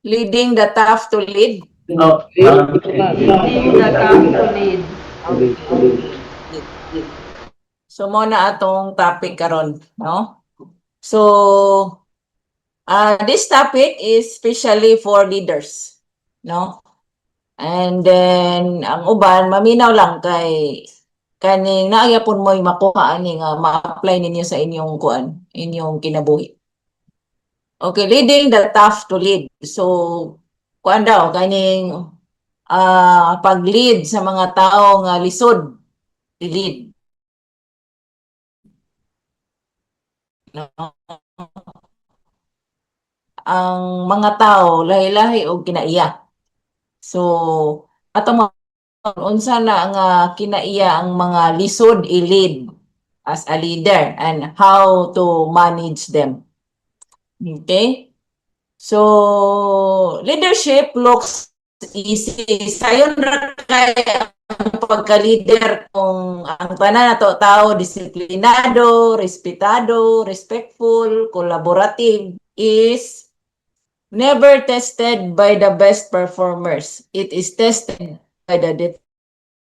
Leading the tough to lead. Leading the tough to lead. So muna atong topic karon, no? So this topic is especially for leaders, no? And then ang uban maminaw lang kay kaning naayapon mo'y makuha ani nga ma-apply ninyo sa inyong kuan, inyong kinabuhi. Okay, leading the tough to lead. So kuan daw kaning pag-lead sa mga tao nga lisod, lead. No? Ang mga tao lahi-lahi og kinaiya. So ato unsa na nga kinaiya ang mga lisod i-lead as a leader and how to manage them. Okay? So leadership looks easy. Sayon ra kay ang pagka-leader kung ang tanan nato tao disiplinado, respetado, respectful, collaborative is never tested by the best performers. It is tested by the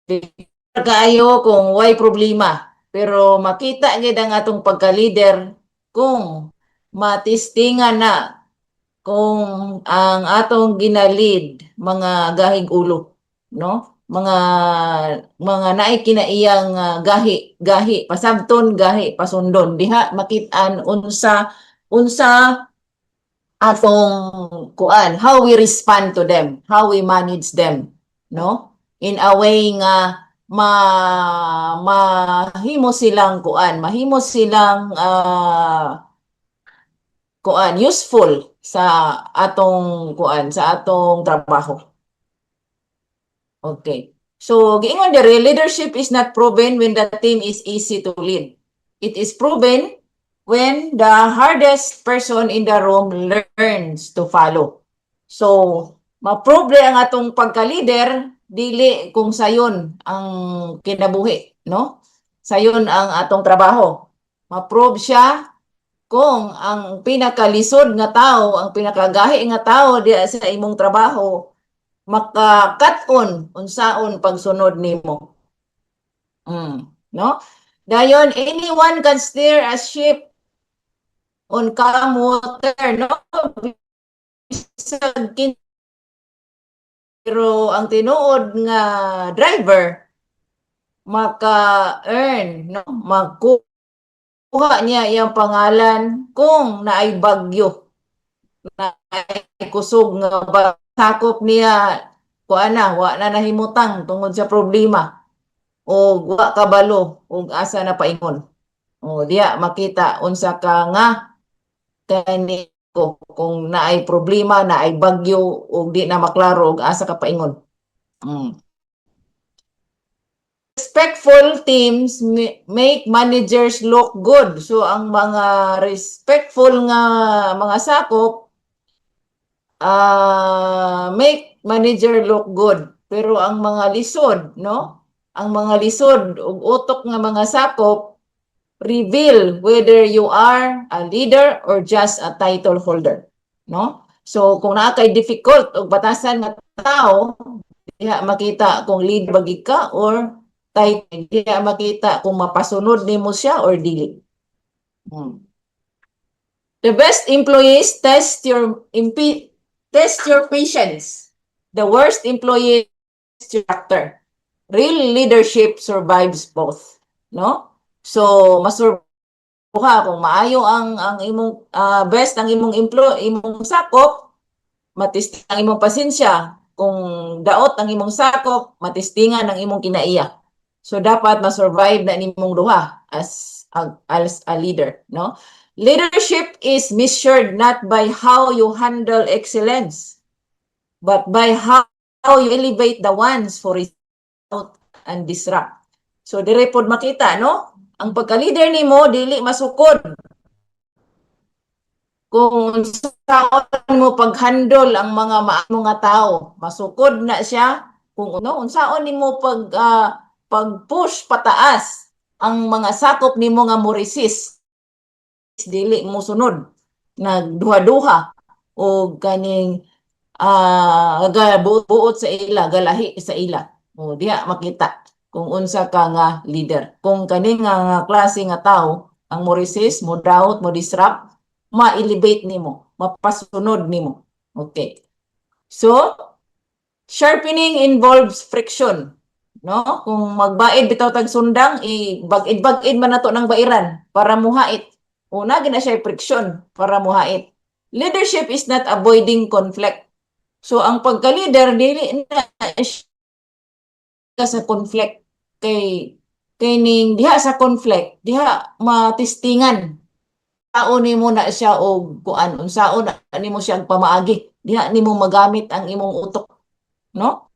difficult. Kaayo kung way problema. Pero makita gid ang atong pagka-leader kung matistingan na kung ang atong ginalid mga gahig ulo, no? Mga naay kinaiyang gahi pasabton gahi pasundon diha makit-an unsa atong kuan, how we respond to them, how we manage them, no? In a way nga mahimo silang kuan, mahimo silang kuan useful sa atong kuan, sa atong trabaho. Okay. So giingon diri, leadership is not proven when the team is easy to lead. It is proven when the hardest person in the room learns to follow. So, ma-prove ang atong pagka-leader dili kung sayon ang kinabuhi, no? Sayon ang atong trabaho. Ma-prove siya kung ang pinakalisod nga tao, ang pinakagahi nga tao di sa imong trabaho, makakat-on unsaon pagsunod nimo. No? Dayon, anyone can steer a ship on calm water, no? Pero ang tinuod nga driver maka-earn, no? Makuha niya iyang pangalan kung naay bagyo, naay kusog nga sakop niya wa na nahimutang tungod sa problema o wa kabalo og asa na paingon. O diya makita unsa ka nga kani ko kung naay problema, naay bagyo o di na maklaro og asa ka paingon. Respectful teams make managers look good. So ang mga respectful nga mga sakop make manager look good. Pero ang mga lisod, no? Ang mga lisod ug utok nga mga sakop reveal whether you are a leader or just a title holder, no? So kung naa kay difficult og batasan nga tao, diha makita kung lead bagi ka or title, diha makita kung mapasunod nimo siya or dili. The best employees test your patience. The worst employee is your character. Real leadership survives both, no? So masurvive ka kung maayo ang imong best ang imong imong sakop, matisting ang imong pasensya. Kung daot ang imong sakop, matistingan ang imong kinaiya. So dapat ma-survive na nimong duha as a leader, no? Leadership is measured not by how you handle excellence, but by how you elevate the ones for result and disrupt. So dire pod makita, no? Ang pagka-leader nimo dili masukod kung saan mo pag-handle ang mga tao. Masukod na siya kung unsaon nimo pag-push pataas ang mga sakop nimo nga mo resist, dili mo sunod nagduha-duha o kaning buot sa ila, galahi sa ila. O diha makita kung unsa ka nga leader. Kung kani nga klase nga tao ang mo resist, mo doubt, mo disrupt, ma-elevate nimo, mapasunod nimo. Okay. So, sharpening involves friction. No? Kung magbaid bitaw tag sundang, ibagid-bagid man nato ng bairan para muhait. Una gina siya friction para muhait. Leadership is not avoiding conflict. So ang pagka-leader dili na siya sa conflict kay ning diha sa conflict, diha matistingan. Unsaon nimo na siya og kuan, unsaon na nimo siya pamaagi. Diha nimo magamit ang imong utok, no?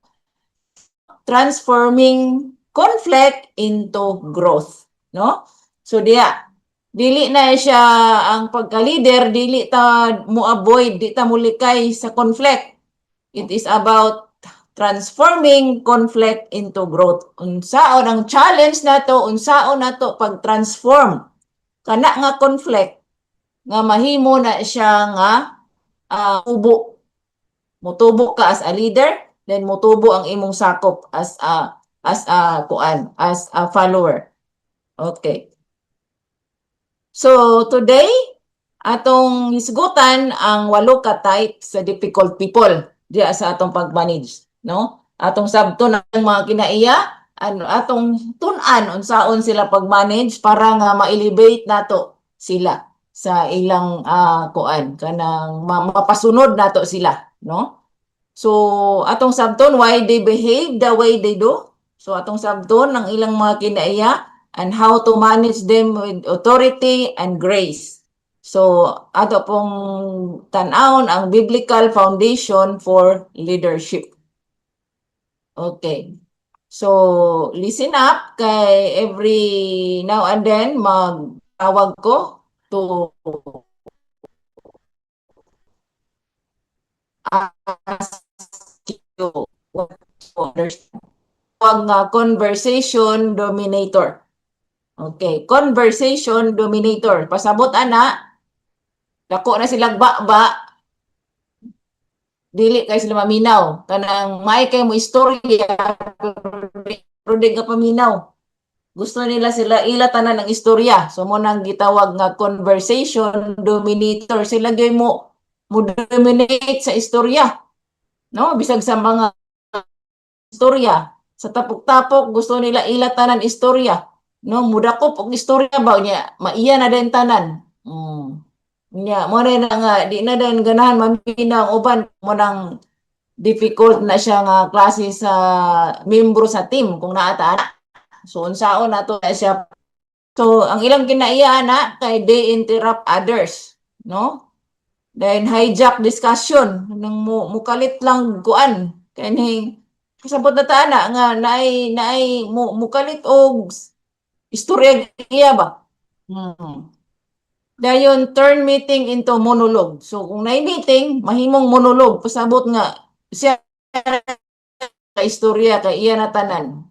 Transforming conflict into growth, no? So diya, dili na siya ang pagka-leader, dili ta mo avoid, di ta mulikay sa conflict. It is about transforming conflict into growth. Unsaon ang challenge nato, unsaon nato pag-transform kana nga conflict nga mahimo na siya nga tubo. Mutubo ka as a leader, then mutubo ang imong sakop as a follower. Okay. So today atong hisgutan ang 8 ka type sa difficult people diya sa atong pag-manage, no? Atong sabton ang mga kinaiya, atong tun-an unsaon sila pag-manage para nga ma-elevate nato sila sa ilang kuan kanang mapasunod nato sila, no? So atong sabton why they behave the way they do. So atong sabton ang ilang mga kinaiya and how to manage them with authority and grace. So ato pong tan-awon ang biblical foundation for leadership. Okay. So listen up kay every now and then magtawag ko to ask you what to understand. Ang conversation dominator. Okay, conversation dominator. Pasabot ana, dako na silang ba, dili kay sila maminaw. Kanang may kay mo istorya, pero di ka paminaw. Gusto nila sila ilatanan ng istorya. So mo nang gitawag nga conversation dominator. Sila gyud mo dominate sa istorya. No, bisag sa mga istorya. Sa tapok-tapok gusto nila ilatanan istorya. No, mudakop og istorya ba niya, maiya na din tanan. Nya mo na nga di na din ganahan maminaw uban mo nang difficult na siya nga klase sa membro sa team kung naata na. So unsaon nato na siya. So ang ilang kinaiya na kay they interrupt others, no? Then hijack discussion nang mukalit lang kuan kani kasabot na ta na nga naay mukalit og istorya iya ba. Dayon turn meeting into monologue. So kung naay meeting mahimong monologue pasabot nga siya ka istorya kay iya na tanan.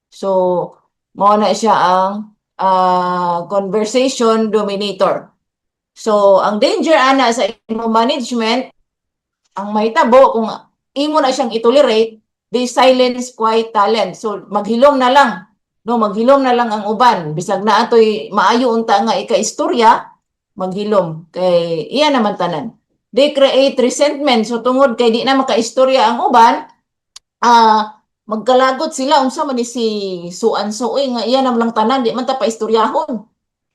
So mao na siya ang conversation dominator. So ang danger ana sa imong management ang mahitabo kung imo na siyang itolerate, they silence quiet talent. So maghilom na lang, no, maghilom na lang ang uban bisag na atoy maayo unta nga ika-istorya, maghilom kay iya naman tanan. They create resentment so tungod kay di na maka-istorya ang uban, magkalagot sila unsa man ni si suan-so nga iya naman lang tanan di man ta paistoryahon.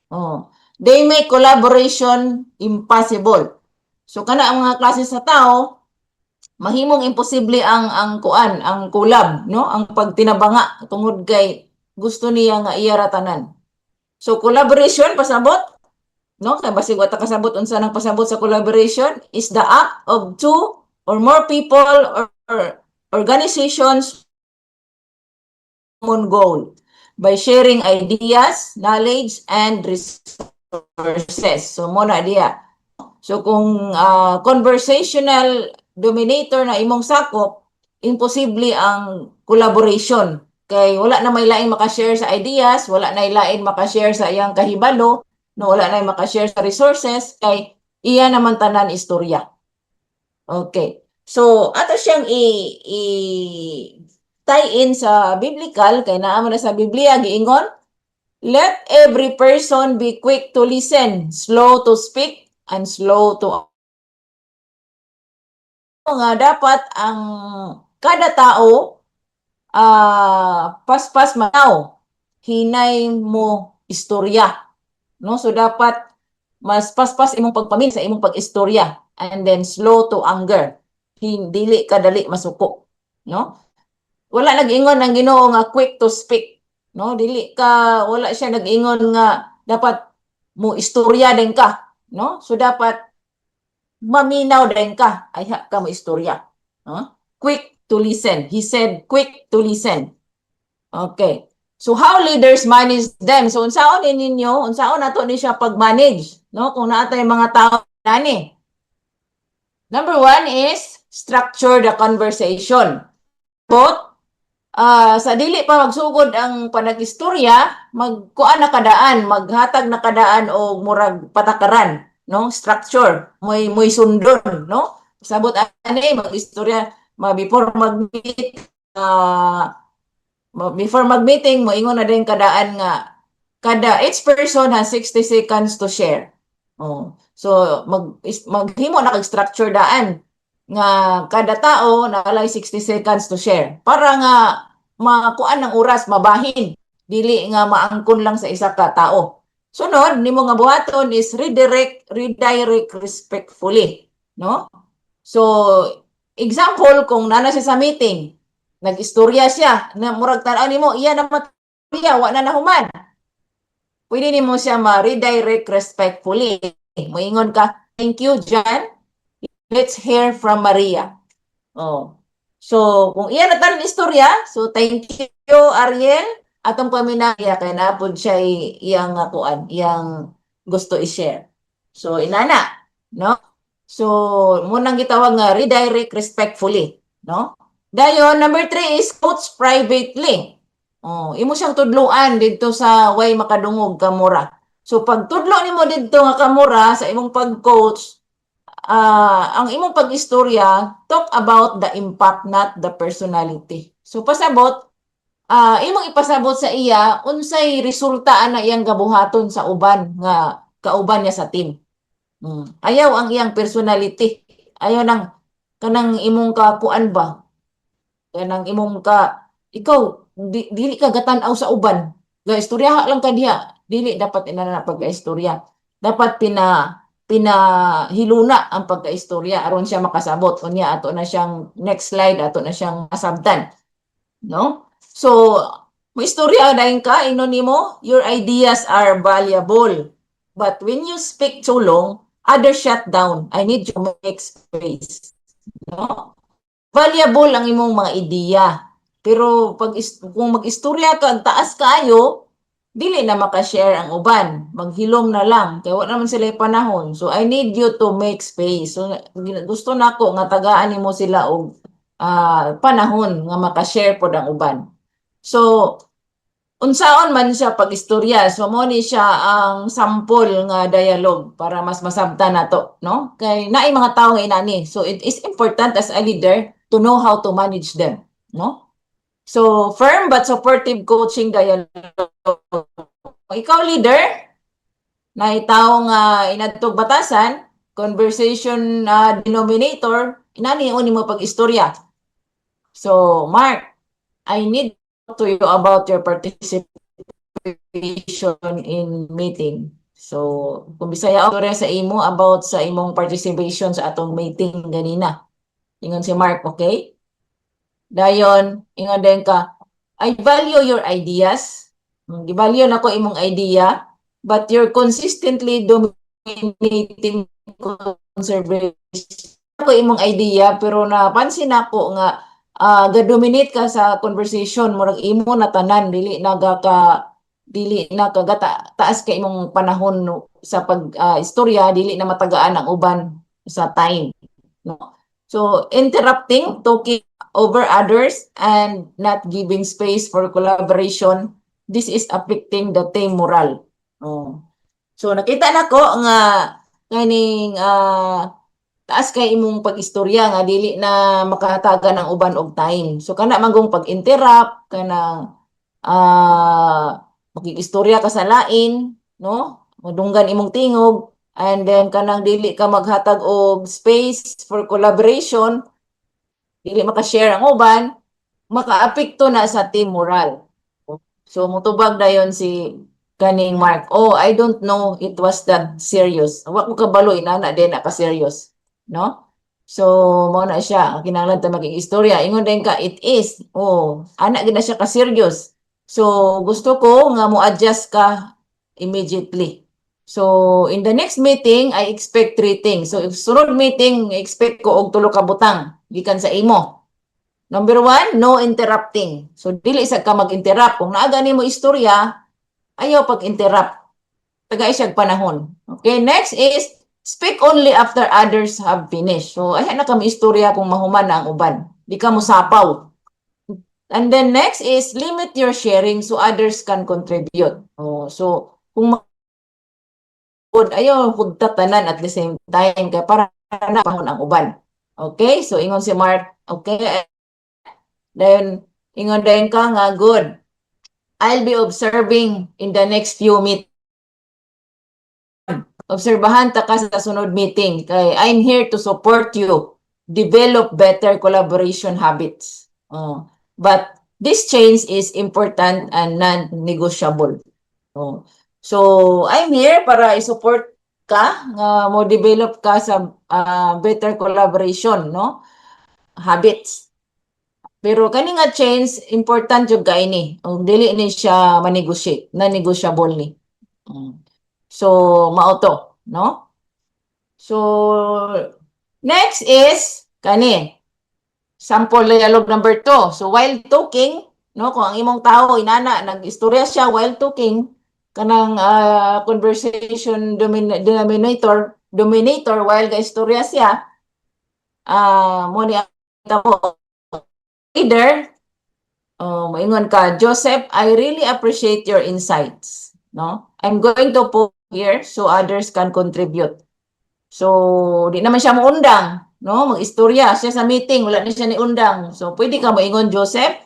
Oh. They make collaboration impossible. So kana ang mga klase sa tao mahimong imposible ang kuan, ang collab, no? Ang pagtinabanga tungod kay gusto niya nga iya ra tanan. So collaboration pasabot, no? Kay basig wa ta kasabot unsa nang pasabot sa collaboration is the act of two or more people or organizations common goal by sharing ideas, knowledge, and resources. So muna diya. So kung conversational dominator na imong sakop, imposible ang collaboration. Kay wala na may lain makashare sa ideas, wala na lain makashare sa iyang kahibalo, no, wala na makashare sa resources, kay iya naman tanan istorya. Okay. So ato siyang i tie in sa biblical kay naa man na sa Biblia giingon, let every person be quick to listen, slow to speak, and slow to nga dapat ang kada tao paspas manaw, hinay mo istorya, no? So dapat mas paspas imong pagpamin sa imong pag-istorya, and then slow to anger, dili ka dali masuko, no? Wala nag-ingon ang Ginoo nga quick to speak, no? Wala siya nag-ingon nga dapat mo istorya din ka, no? So dapat maminaw din ka, ay ka mo istorya, no? Quick to listen. He said quick to listen. Okay. So how leaders manage them? So unsaon ninyo, unsaon nato ni siya pag-manage, no? Kung naatay mga tao nani. Number one is structure the conversation. Both sa dili pa magsugod ang panag-istorya, magkuan na kadaan, maghatag na kadaan o murag patakaran, no? Structure, moy sundon, no? Sabot ani mag-istorya, before mag-meet, before mag-meeting, moingon na din kadaan nga each person has 60 seconds to share. Oh. So maghimo na kag structure daan nga kada tao nakalay 60 seconds to share para nga makuan ng oras mabahin, dili nga maangkon lang sa isa ka tao. Sunod nimo nga buhaton is redirect respectfully, no? So example, kung nana siya sa meeting, nag-istorya siya na murag tan-aw nimo iya na maturya wa na nahuman, pwede nimo siya ma-redirect respectfully. Moingon ka, thank you John, let's hear from Maria. Oh. So kung iya na tan istorya, so thank you Ariel, atong paminaya kay napod siya iyang kuan, iyang gusto i-share. So inana, no? So munang gitawag nga redirect respectfully, no? Dayon number 3 is coach privately. Oh, imo siyang tudloan didto sa way makadungog kamura. So pag tudlo nimo didto nga kamura sa imong pag-coach, ang imong pag-istorya, talk about the impact, not the personality. So pasabot, imong ipasabot sa iya unsay resulta ana iyang gabuhaton sa uban nga kauban niya sa team. Ayaw ang iyang personality. Ayaw nang kanang imong kakuan ba? Kanang imong ikaw dili ka gatan-aw sa uban. Ga istorya lang ka diha. Dili dapat inana pagka-istorya. Dapat pinahiluna ang pagka-istorya aron siya makasabot. Unya ato na siyang next slide, ato na siyang masabtan, no? So istorya dayon ka, ingnon nimo, your ideas are valuable. But when you speak too long, others shut down. I need you to make space. No? Valuable ang imong mga ideya. Pero kung mag-istorya ka, taas kaayo, dili na makashare ang uban. Maghilom na lang. Kaya wala naman sila panahon. So, I need you to make space. So, gusto na ko nga tagaan nimo sila og panahon nga makashare pod ang uban. So, unsaon man siya pag-istorya. So, mo ni siya ang sample nga dialogue para mas masabtan nato, no? Kay naay mga tao nga inani. So, it is important as a leader to know how to manage them, no? So, firm but supportive coaching dialogue. Ikaw leader, na itaong inadtog batasan, conversation denominator, inani mo pag-istorya. So, Mark, I need to talk to you about your participation in meeting. So, kung bisaya ako sa imo about sa imong participation sa atong meeting ganina. Ingon si Mark, okay? Dayon, ingon din ka, I value your ideas. Givalue na ko imong idea, but you're consistently dominating conservation. Ko imong idea, pero napansin ako nga ga-dominate ka sa conversation, murag imo na tanan, dili na taas ka imong panahon sa pag-istorya, dili na matagaan ang uban sa time, no? So interrupting, talking over others, and not giving space for collaboration, this is affecting the team morale. Oh. So nakita na ko nga kaning taas kay imong pag-istorya nga dili na makahatagan ng uban og time. So kana magong pag-interrupt kanang makikistorya ka sa lain, no? Madunggan imong tingog, and then kanang dili ka maghatag og space for collaboration, dili maka-share ang uban, makaapekto na sa team moral. So mutubag dayon si kaning Mark. Oh, I don't know it was that serious. Wa ko kabalo inana din na ka serious, no? So mo na siya kinahanglan ta maging istorya. Ingon din ka it is. Oh, ana gid na siya ka serious. So gusto ko nga mo adjust ka immediately. So in the next meeting I expect 3 things. So if sunod meeting expect ko og tulo ka butang gikan sa imo. Number 1, no interrupting. So, dili sa ka mag-interrupt. Kung naaga ni mo istorya, ayaw pag-interrupt. Tagay siyang panahon. Okay, next is, speak only after others have finished. So, ayan na kami istorya kung mahuman na ang uban. Di ka mo sapaw. And then next is, limit your sharing so others can contribute. Oh, so, kung ayaw hugtatanan at the same time, kaya para na panahon ang uban. Okay, so ingon si Mark, okay, then, ingon din ka nga, good. I'll be observing in the next few meetings. Obserbahan ta ka sa sunod meeting. Kay I'm here to support you. Develop better collaboration habits. But this change is important and non-negotiable. So, I'm here para i-support ka, nga mo develop ka sa better collaboration, no? Habits. Pero kani nga change important jud kay ni. Og dili ni siya ma-negotiate, na-negotiable ni. So mao to, no? So next is kani. Sample dialogue number 2. So while talking, no, kung ang imong tao inana nag-istorya siya while talking, kanang conversation dominator while ga-istorya siya, mo ni mo leader. Maingon ka, Joseph, I really appreciate your insights. No? I'm going to put here so others can contribute. So, di naman siya muundang. No? Mag-istorya siya sa meeting, wala na siya ni undang. So, pwede ka maingon, Joseph.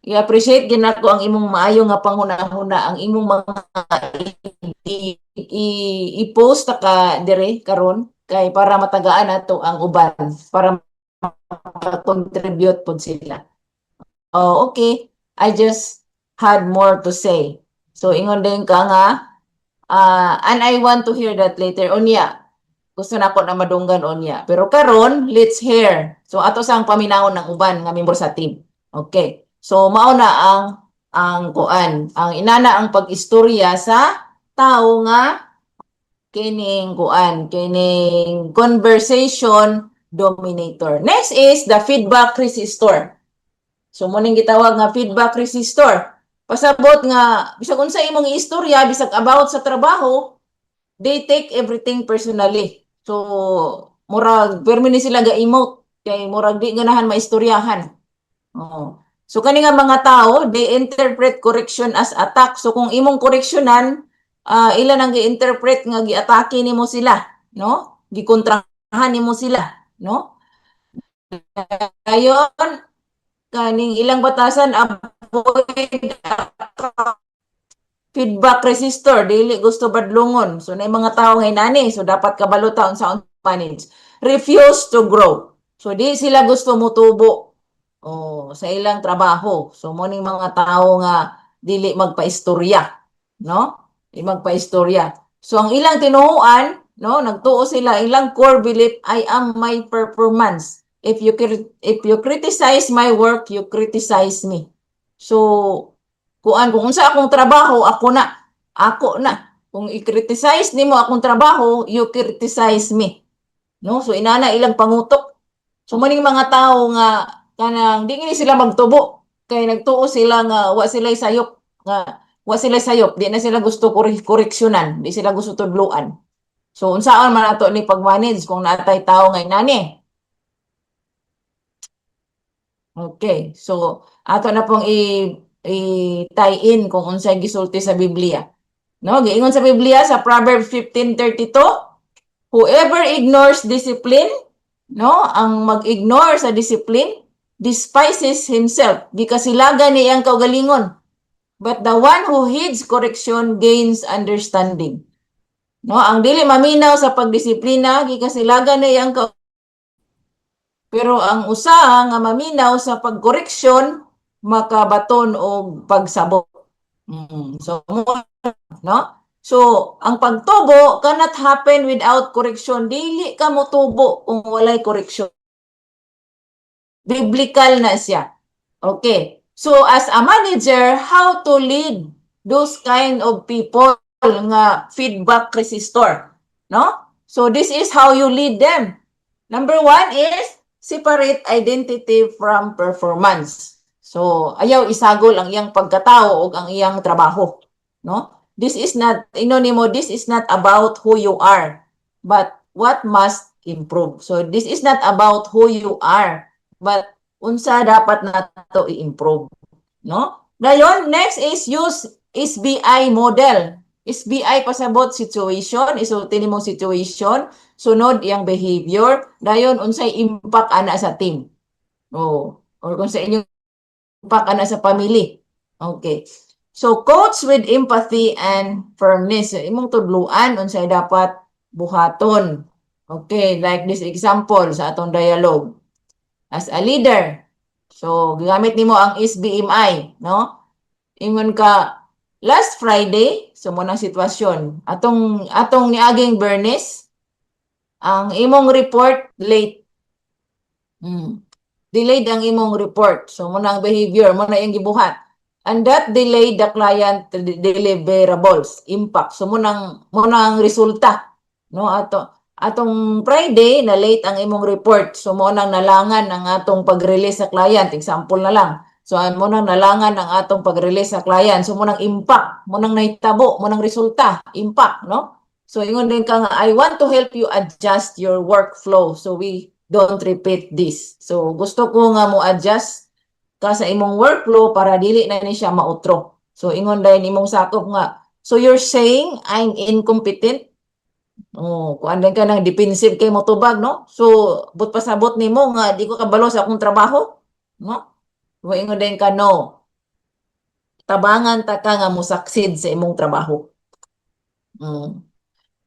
I-appreciate ginako ang imong maayo nga panghuna-huna, ang imong mga i-post ka dire karon kay para matagaan nato ang uban, para contribute pod sila. Oh, okay. I just had more to say. So, ingon din ka nga, and I want to hear that later. Unya, gusto na ako na madunggan unya. Pero karon, let's hear. So, ato sang paminawon ng uban nga member sa team. Okay. So, mauna ang kuan. Ang inana ang pag-istorya sa tao nga kining kuan, kining conversation dominator. Next is the feedback resistor. So mo ning gitawag nga feedback resistor. Pasabot nga bisag unsa imong istorya bisag about sa trabaho, they take everything personally. So murag permi ni sila ga-emote kay murag di ganahan maistoryahan. Oh. So kani nga mga tao, they interpret correction as attack. So kung imong koreksyonan, ilan ang gi-interpret nga gi-atake nimo sila, no? Gikontrahan nimo sila, no? Ayon kaning ilang batasan avoid feedback resistor dili gusto badlungon. So na mga tao ngay nani, so dapat kabalo taon sa manage. Refuse to grow. So di sila gusto mutubo sa ilang trabaho. So mo ning mga tao nga dili magpaistorya, no? Di magpaistorya. So ang ilang tinuhuan, no, nagtuo sila ilang core belief I am my performance. If you criticize my work, you criticize me. So, kung unsa akong trabaho, ako na. Ako na. Kung i-criticize nimo akong trabaho, you criticize me. No? So, inana ilang pangutok. So, maning mga tao nga, kanang, di nga sila magtubo. Kaya nagtuo sila nga, wa sila sayop. Wa sila sayop. Di na sila gusto koreksyonan. Di sila gusto tudluan. So, unsaan man ato ni pag-manage kung natay tao ngay nani. Okay, so ato na pong i-tie in kung unsay gisulti sa Biblia. No, giingon sa Biblia sa Proverbs 15:32, whoever ignores discipline no, ang mag-ignore sa discipline despises himself gikasilagan ni iyang kaugalingon, but the one who heeds correction gains understanding. No, ang dili maminaw sa pagdisiplina gikasilagan ni iyang pero ang usa nga maminaw sa pagkoreksyon makabaton og pagsabot. So no? So ang pagtubo cannot happen without correction. Dili ka motubo kung walay correction. Biblical na siya. Okay. So as a manager, how to lead those kind of people nga feedback resistor, no? So this is how you lead them. Number one is separate identity from performance. So ayaw isagol ang iyang pagkatao o ang iyang trabaho, no? This is not this is not about who you are, but what must improve. So this is not about who you are, but unsa dapat nato i-improve, no? Dayon, next is use SBI model. SBI pasabot situation, isulti nimo situation, sunod iyang behavior, dayon unsay impact ana sa team. Or kung sa inyong impact ana sa family. Okay. So coach with empathy and firmness. So, imong tudluan unsay dapat buhaton. Okay, like this example sa atong dialogue. As a leader, so gigamit nimo ang SBMI, no? Ingon ka last Friday, so mo nang sitwasyon. Atong niaging Bernice, ang imong report late. Delayed ang imong report. So mo nang behavior, mo na yung gibuhat. And that delayed the client deliverables, impact. So mo nang resulta, no? Atong Friday na late ang imong report. So mo nang nalangan ang atong pag-release sa client, example na lang. So mo nang nalangan ang atong pag-release sa client. So mo nang impact, mo nang naitabo, mo nang resulta, impact, no? So ingon din ka nga, I want to help you adjust your workflow so we don't repeat this. So gusto ko nga mo adjust ka sa imong workflow para dili na ni siya mautro. So ingon dahil imong sakop nga, so you're saying I'm incompetent? Kuan din ka nang defensive kay mo tubag, no? So but pasabot nimo nga di ko kabalo sa akong trabaho, no? So ingon din ka, no. Tabangan ta ka nga mo succeed sa imong trabaho.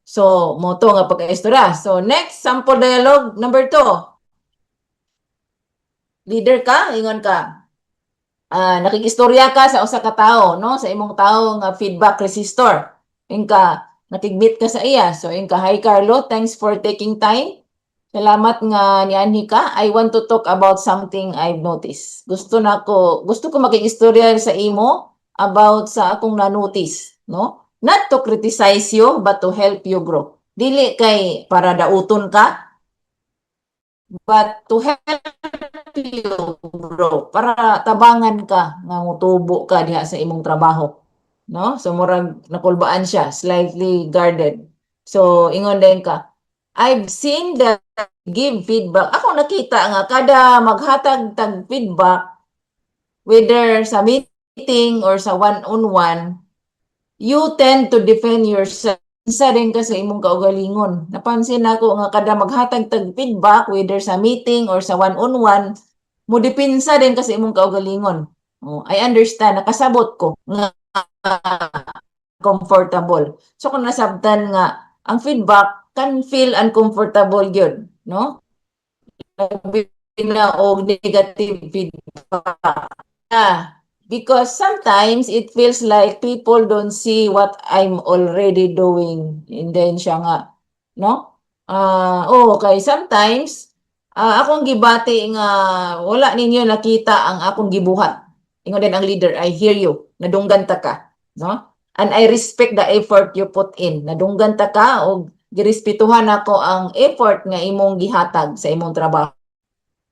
So moto nga pagkaistorya. So next sample dialogue number 2. Leader ka, ingon ka. Nakikistorya ka sa usa ka tawo, no? Sa imong tawo nga feedback resistor. Ingka nakigmeet ka sa iya. So ingka, hi Carlo, thanks for taking time. Salamat nga nianhi ka. I want to talk about something I've noticed. Gusto ko makikistorya sa imo about sa akong na-notice, no? Not to criticize you, but to help you grow. Dili kay para dauton ka, but to help you grow. Para tabangan ka nga mutubo ka diha sa imong trabaho. No? So murag nakulbaan siya, slightly guarded. So ingon din ka, I've seen that give feedback. Ako nakita nga kada maghatag tag feedback whether sa meeting or sa one-on-one, you tend to defend yourself. Isa din ka sa imong kaugalingon. Napansin ako nga kada maghatag tag feedback whether sa meeting or sa one-on-one, mo dipinsa din ka sa imong kaugalingon. I understand, nakasabot ko nga comfortable. So kung nasabtan nga ang feedback can feel uncomfortable yun, no? Labi na og negative feedback. Because sometimes it feels like people don't see what I'm already doing. And then siya nga, no? Okay, sometimes akong gibati nga wala ninyo nakita ang akong gibuhat. Ingon din ang leader, I hear you. Nadunggan ta ka, no? And I respect the effort you put in. Nadunggan ta ka og girespetuhan ako ang effort nga imong gihatag sa imong trabaho.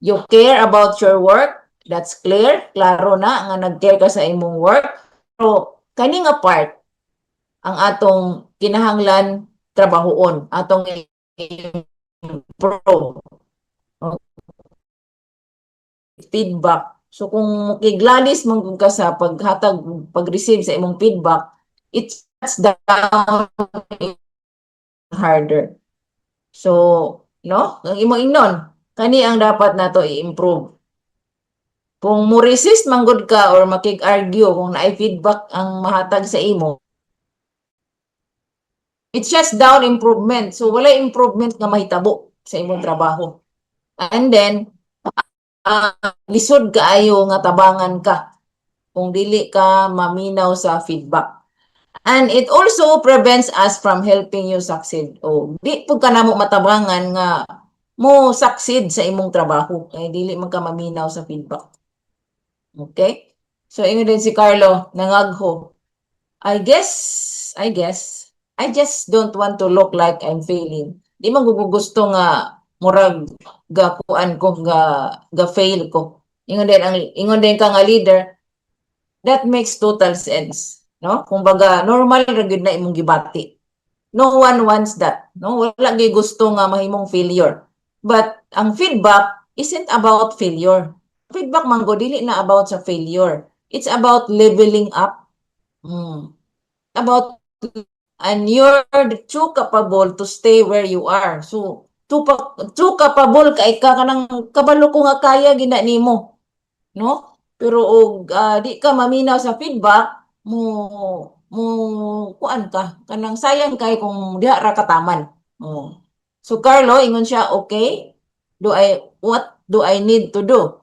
You care about your work, that's clear. Klaro na nga nag-care ka sa imong work. Pero kani nga part ang atong kinahanglan trabahoon, atong improve. Feedback. So kung kiglanis man ka sa paghatag, pag-receive sa imong feedback, it cuts down harder. So, no? Ang imong ingnon, Kani ang dapat nato i-improve. Kung mo resist manggod ka or makig-argue kung naay feedback ang mahatag sa imo, it's just down improvement. So wala improvement nga mahitabo sa imong trabaho. And then lisod kaayo nga tabangan ka kung dili ka maminaw sa feedback. And it also prevents us from helping you succeed. O di pud ka namo matabangan nga mo succeed sa imong trabaho kay dili man ka maminaw sa feedback. Okay? So ingon din si Carlo nangagho. I just don't want to look like I'm failing. Di man gusto nga murag gakuan ko ga fail ko. Ingon din ka nga leader, that makes total sense, no? Kumbaga normal ra gyud na imong gibati. No one wants that, no? Wala gyud gusto nga mahimong failure. But ang feedback isn't about failure. Feedback man go dili na about sa failure. It's about leveling up. About and you're too capable to stay where you are. So too capable kay ka kanang kabalo ko nga kaya gina nimo, no? Pero og di ka maminaw sa feedback mo kuan ka kanang sayang kay kung diha ra kataman. Oh. So Carlo ingon siya, okay, what do I need to do?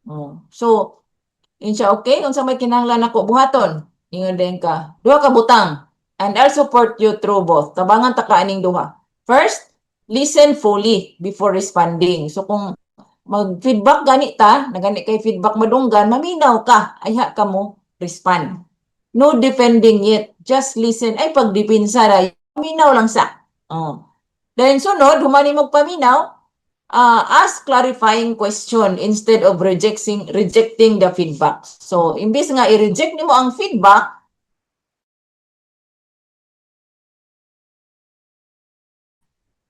Oh. So ingon siya, okay, unsa may kinahanglan nako buhaton? Ingon din ka, duha ka butang. And I'll support you through both. Tabangan ta ka aning duha. First, listen fully before responding. So kung mag-feedback gani ta, nagani kay feedback madunggan, maminaw ka, ayha ka mo respond. No defending it, just listen. Ay pagdipinsa ra, maminaw lang sa. Oh. Then sunod, humani mo paminaw, ask clarifying question instead of rejecting the feedback. So imbis nga i-reject nimo ang feedback,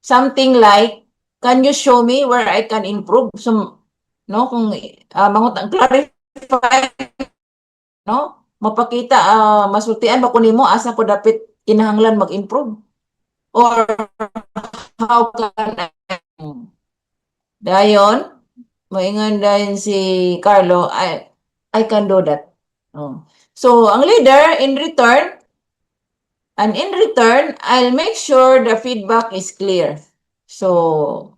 something like, can you show me where I can improve? So, no, kung mangut clarify, no, mapakita, masultian ba ko nimo asa ko dapat kinahanglan mag-improve? Or how can I? Dayon, moingon dayon si Carlo, I can do that. Oh. So, ang leader, and in return, I'll make sure the feedback is clear. So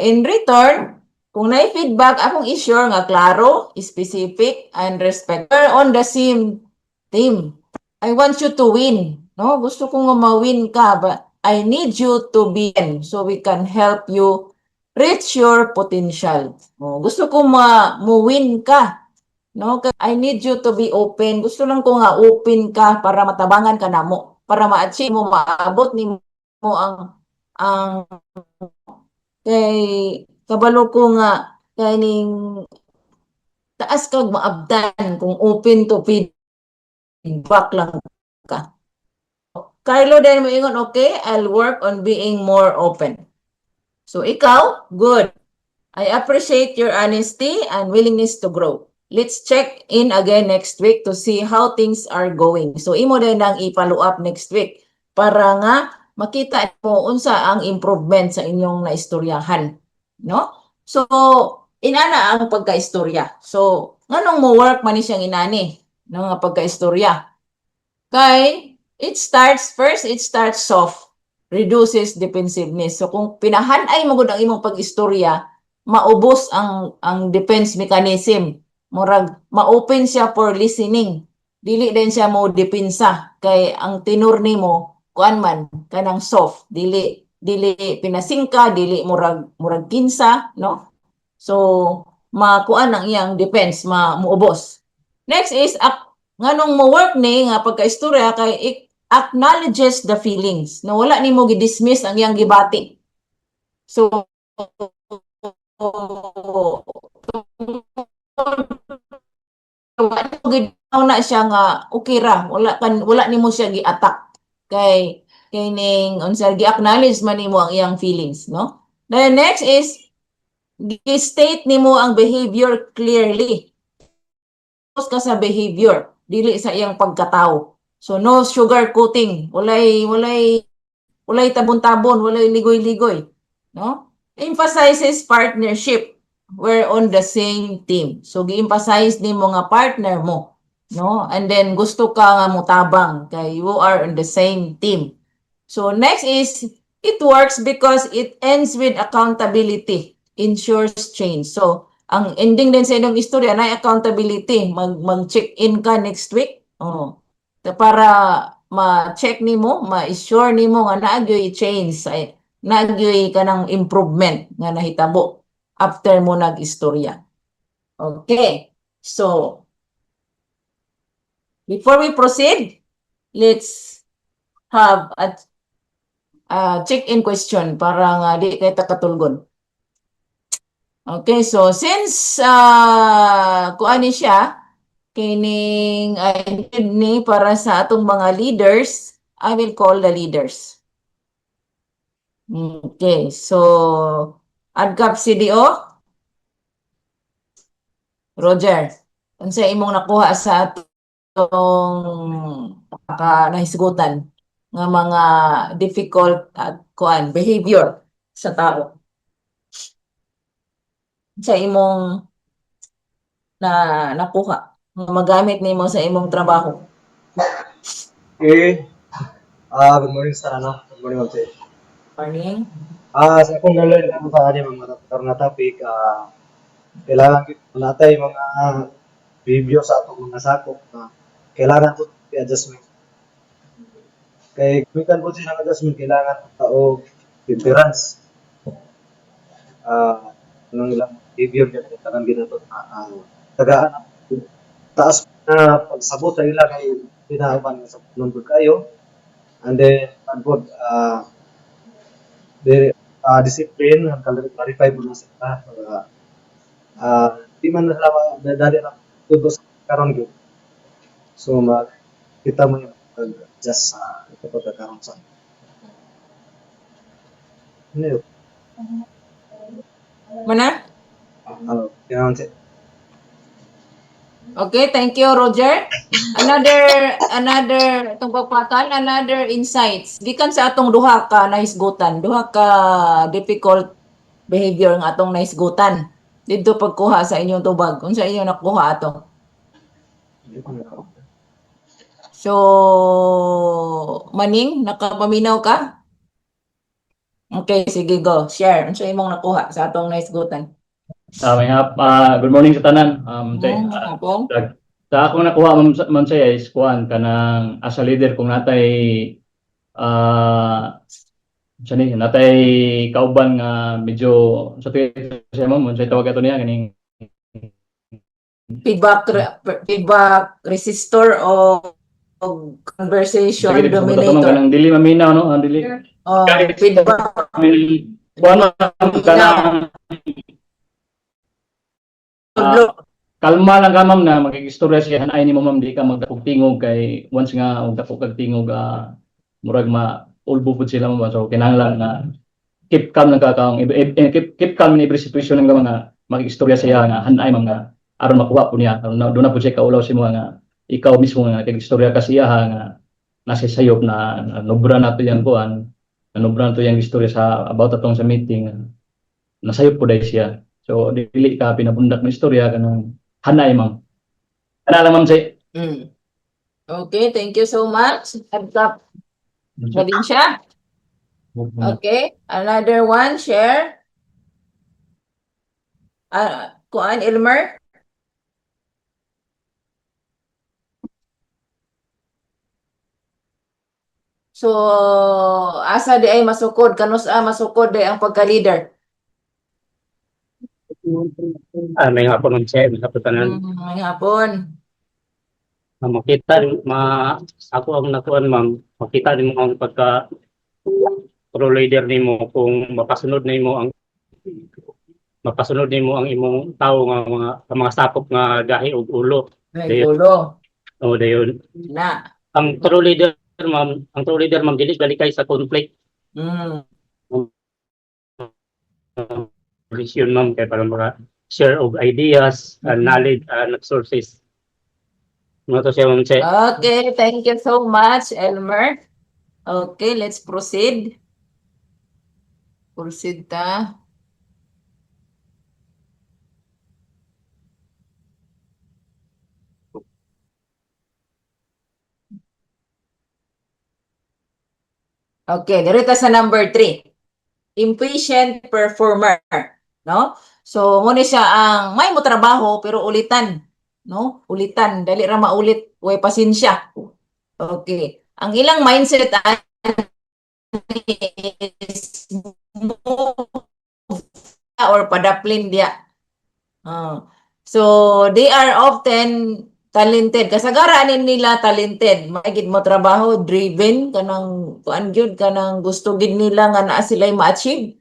in return, kung na feedback, akong i-sure nga klaro, specific, and respect. We're on the same team. I want you to win. No? Gusto ko nga ma-win ka, but I need you to be in so we can help you reach your potential. Oh, gusto ko mo-win ka. No? I need you to be open. Gusto lang ko nga open ka para matabangan ka namo, para ma-achieve mo, maabot ni mo ang kay kabalo ko nga kaning taas kag maabdan kung open to feedback lang ka. Carlo din mo ingon, okay, I'll work on being more open. So ikaw, good. I appreciate your honesty and willingness to grow. Let's check in again next week to see how things are going. So imo din nang i-follow up next week para nga makita mo unsa ang improvement sa inyong naistoryahan, no? So inana ang pagkaistorya. So nganong mo work man ni siyang inani no nga pagkaistorya? Kay it starts soft, reduces defensiveness. So kung pinahanay mo gud ang imong pag-istorya, maubos ang defense mechanism. Murag ma-open siya for listening. Dili din siya mo depensa kay ang tinur nimo kuan man kanang soft, dili pinasingka, dili murag kinsa, no? So makuan ang iyang defense, maubos. Next is nganong mo work ni nga pagkaistorya kay acknowledges the feelings. No, wala nimo gi-dismiss ang iyang gibati. So na siya nga okay ra, wala nimo siya gi-attack kay ning unsa gi-acknowledge man nimo ang iyang feelings, no? Then next is gi-state nimo ang behavior clearly. Focus ka sa behavior, dili sa iyang pagkatao. So no sugar coating, walay tabon-tabon, walay ligoy-ligoy, no? emphasizes partnership. We're on the same team. So gi-emphasize ni mo nga partner mo, no? And then gusto ka nga mutabang kay you are on the same team. So next is it works because it ends with accountability, ensures change. So ang ending din sa inyong istorya na accountability, mag-check-in ka next week. Oh. Para ma-check nimo, ma-assure nimo nga naagyoy change, naagyoy ka ng improvement nga nahitabo after mo nag-istorya. Okay. So before we proceed, let's have a check-in question para nga di kay takatulgon. Okay, so since kuani siya kining ni para sa atong mga leaders, I will call the leaders. Okay, so ADCAP CDO Roger, unsa imong nakuha sa atong nahisgutan nga mga difficult kuan behavior sa tao? Sa imong nakuha nga magamit nimo sa imong trabaho? Okay. Good morning sa Good morning, Ma'am Che. Morning. Sa akong nalala na sa mga karon nga topic, kailangan natay mga review sa atong mga sakop na kailangan po i-adjustment. Kay gamitan po siya ng adjustment, kailangan tao deterrence. Anong ilang behavior dyan, kailangan ginato tagaan taas na pagsabot sa ila kay pinaaban sa nundod kayo. And then, unfold, discipline, clarify mo na sila. Di man na sila dali na tudo sa karon gyud. So, kita mo yung adjust sa ito karon sa. Ano yun? Mana? Kailangan siya. Okay, thank you, Roger. Another itong pagpatan, another insights. Gikan sa atong duha ka nahisgutan, duha ka difficult behavior nga atong nahisgutan. Dito pagkuha sa inyong tubag. Unsa inyo nakuha ato? So, Maning, nakapaminaw ka? Okay, sige, go. Share. Unsa imong nakuha sa atong nahisgutan? Good morning sa tanan. Hapon. Sa akong nakuha man saya is kuan kanang as a leader kung natay natay kauban nga medyo sa siya mo man tawag ato niya kaning feedback resistor o conversation dominator. Kanang dili maminaw no, ang dili. Feedback. Kuan kanang kalma lang ka ma'am na magkikistorya siya hanay nimo ma'am di ka magdapog tingog kay once nga magdapog kag tingog murag ulbo pud sila mo so kinahanglan na keep calm lang ka kaong keep calm in every situation nga mga magkikistorya siya nga hanay mga aron makuha po niya aron do na pud siya kaulaw si mo nga ikaw mismo nga kikistorya ka siya nga nasa sayop na nobra nato yang kuan nobra nato yang istorya sa about atong sa meeting nasayop pud siya. So, dili ka pinabundak na istorya kanang hanay, ma'am. Kana lang, ma'am, say. Okay, thank you so much. Adkap na din siya. Okay, another one, share. Kuan, Elmer? So, asa di ay masukod, kanus masukod di ang pagka-leader? May hapon ng siya, may hapon May hapon. Makita, ako ang nakuan ma'am, makita din mo ang pagka pro leader nimo kung mapasunod nimo ang imong tao nga mga sakop nga gahi ug ulo. Ulo. O dayon. Na. Ang true leader ma'am dili galikay sa conflict. Vision ma'am kay para mga share of ideas and knowledge and sources. Okay, thank you so much, Elmer. Okay, let's proceed. Proceed ta. Okay, direta sa number 3. Impatient performer, no? So, muna siya ang may mo trabaho pero ulitan, no? Ulitan, dali ra maulit, way pasensya. Okay. Ang ilang mindset is move or padaplin dia. So, they are often talented. Kasagaran nila talented. Maigid mo trabaho, driven, kanang kuan gyud kanang gusto gid nila nga naa sila ma-achieve.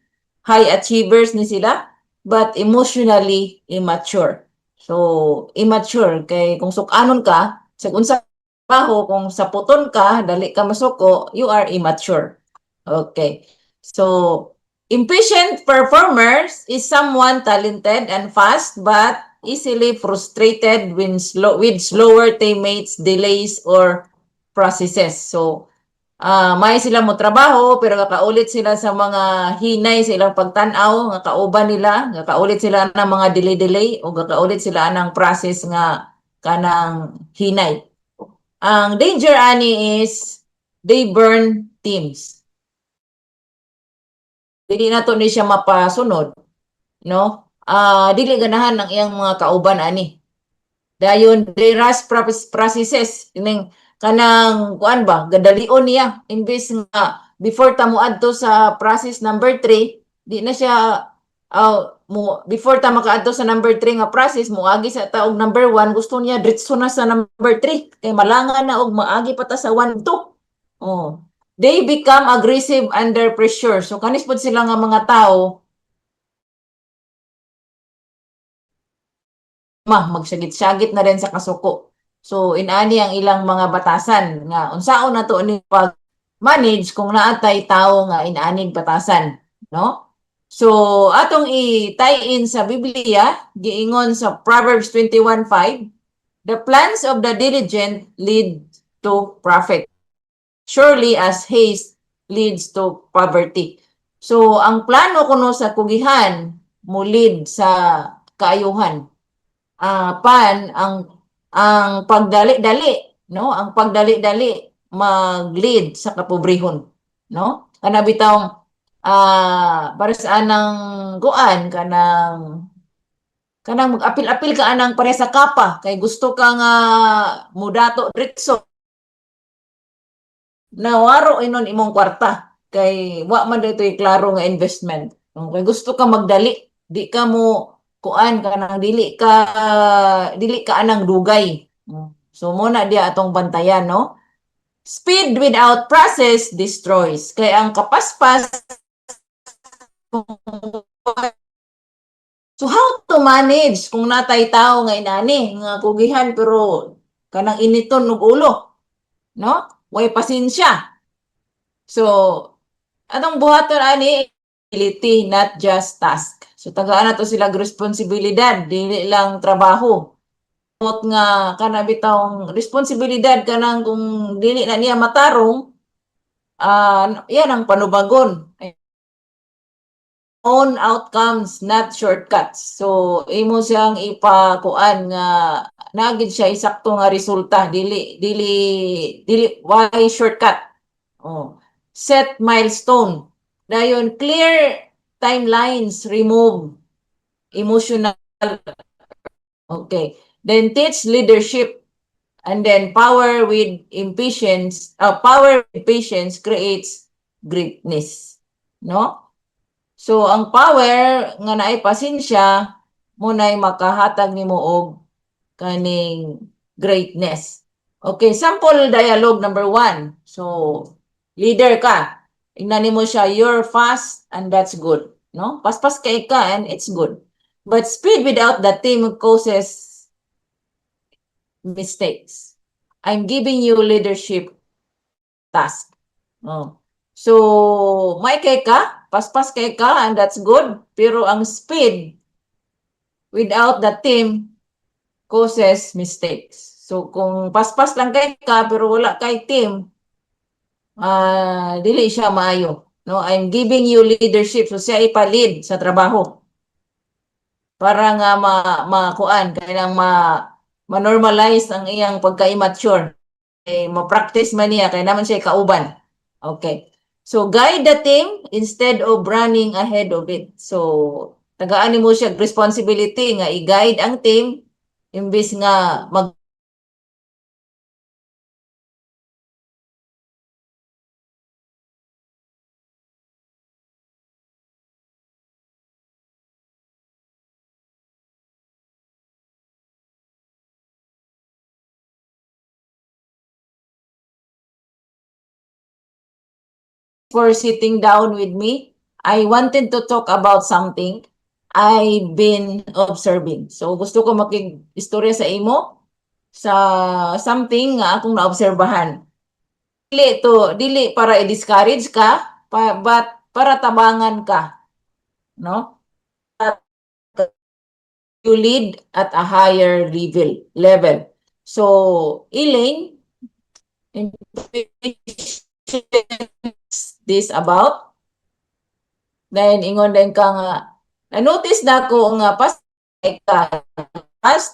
High achievers ni sila, but emotionally immature. So, immature kay kung sukanon ka, sa unsa trabaho, kung sa puton ka, dali ka masuko, you are immature. Okay. So, impatient performers is someone talented and fast but easily frustrated when with slower teammates, delays, or processes. So, may sila mo trabaho pero kakaulit sila sa mga hinay sa ilang pagtanaw, nga kauban nila, nga kaulit sila ng mga delay-delay o kakaulit sila ng process nga kanang hinay. Ang danger ani is they burn teams. Dili na to ni siya mapasunod, no? Dili ganahan ng iyang mga kauban ani. Dayon they rush processes ining kanang kuan ba gadalion niya imbes nga before ta moadto sa process number 3 di na siya before ta makaadto sa number 3 nga process moagi sa taog number 1 gusto niya diretso na sa number 3 kay malangan na og maagi pa ta sa 1 2. Oh, they become aggressive under pressure. So kanis pud sila nga mga tao magsagit-sagit na rin sa kasuko. So inani ang ilang mga batasan nga unsaon na to ni pag manage kung naatay tao nga inanig batasan, no? So atong i-tie in sa Biblia, giingon sa Proverbs 21:5, the plans of the diligent lead to profit. Surely as haste leads to poverty. So ang plano kuno sa kugihan mo lead sa kaayuhan. Ang pagdali-dali, no? Ang pagdali-dali mag-lead sa kapobrehon, no? Kana bitaw para sa anang kuan kanang mag-apil-apil ka anang pare sa kapa kay gusto ka nga mudato diretso nawaro inon imong kwarta kay wa man ditoy klaro nga investment. Kay gusto ka magdali, di ka mo kuan kanang dili ka anang dugay. So muna dia atong bantayan, no? Speed without process destroys. Kay ang kapaspas so how to manage kung natay tao nga inani nga kugihan pero kanang initon og ulo, no? Way pasensya. So atong buhaton ani ability not just task. So tagaan na to sila responsibilidad, dili lang trabaho. Nga kana bitawng responsibilidad kanang kung dili na niya matarong yan ang panubagon. Own outcomes, not shortcuts. So imo siyang ipakuan nga nagid siya isakto nga resulta, dili why shortcut. Set milestone. Dayon clear timelines, remove emotional. Okay. Then teach leadership. And then power with patience creates greatness. No? So ang power nga naay pasensya mo nay makahatag nimo og kaning greatness. Okay, sample dialogue number 1. So leader ka. Ingnan nimo siya, you're fast and that's good. No? Paspas kay ka and it's good. But speed without the team causes mistakes. I'm giving you leadership task. So, may kay ka, paspas kay ka, and that's good. Pero ang speed without the team causes mistakes. So, kung paspas lang kay ka, pero wala kay team, dili siya maayo. No, I'm giving you leadership. So, siya ipa-lead sa trabaho. Para nga makuan, kailang ma-normalize ang iyang pagka-immature. Ma-practice man niya, kaya naman siya kauban. Okay. So, guide the team instead of running ahead of it. So, tagaan mo siya responsibility nga i-guide ang team imbis nga mag for sitting down with me. I wanted to talk about something I've been observing. So, gusto ko makig-istorya sa imo sa something nga akong naobserbahan. Dili para i-discourage ka, but para tabangan ka, no? You lead at a higher level. So, Elaine, this about, then ingon din ka nga, na-notice na ko nga fast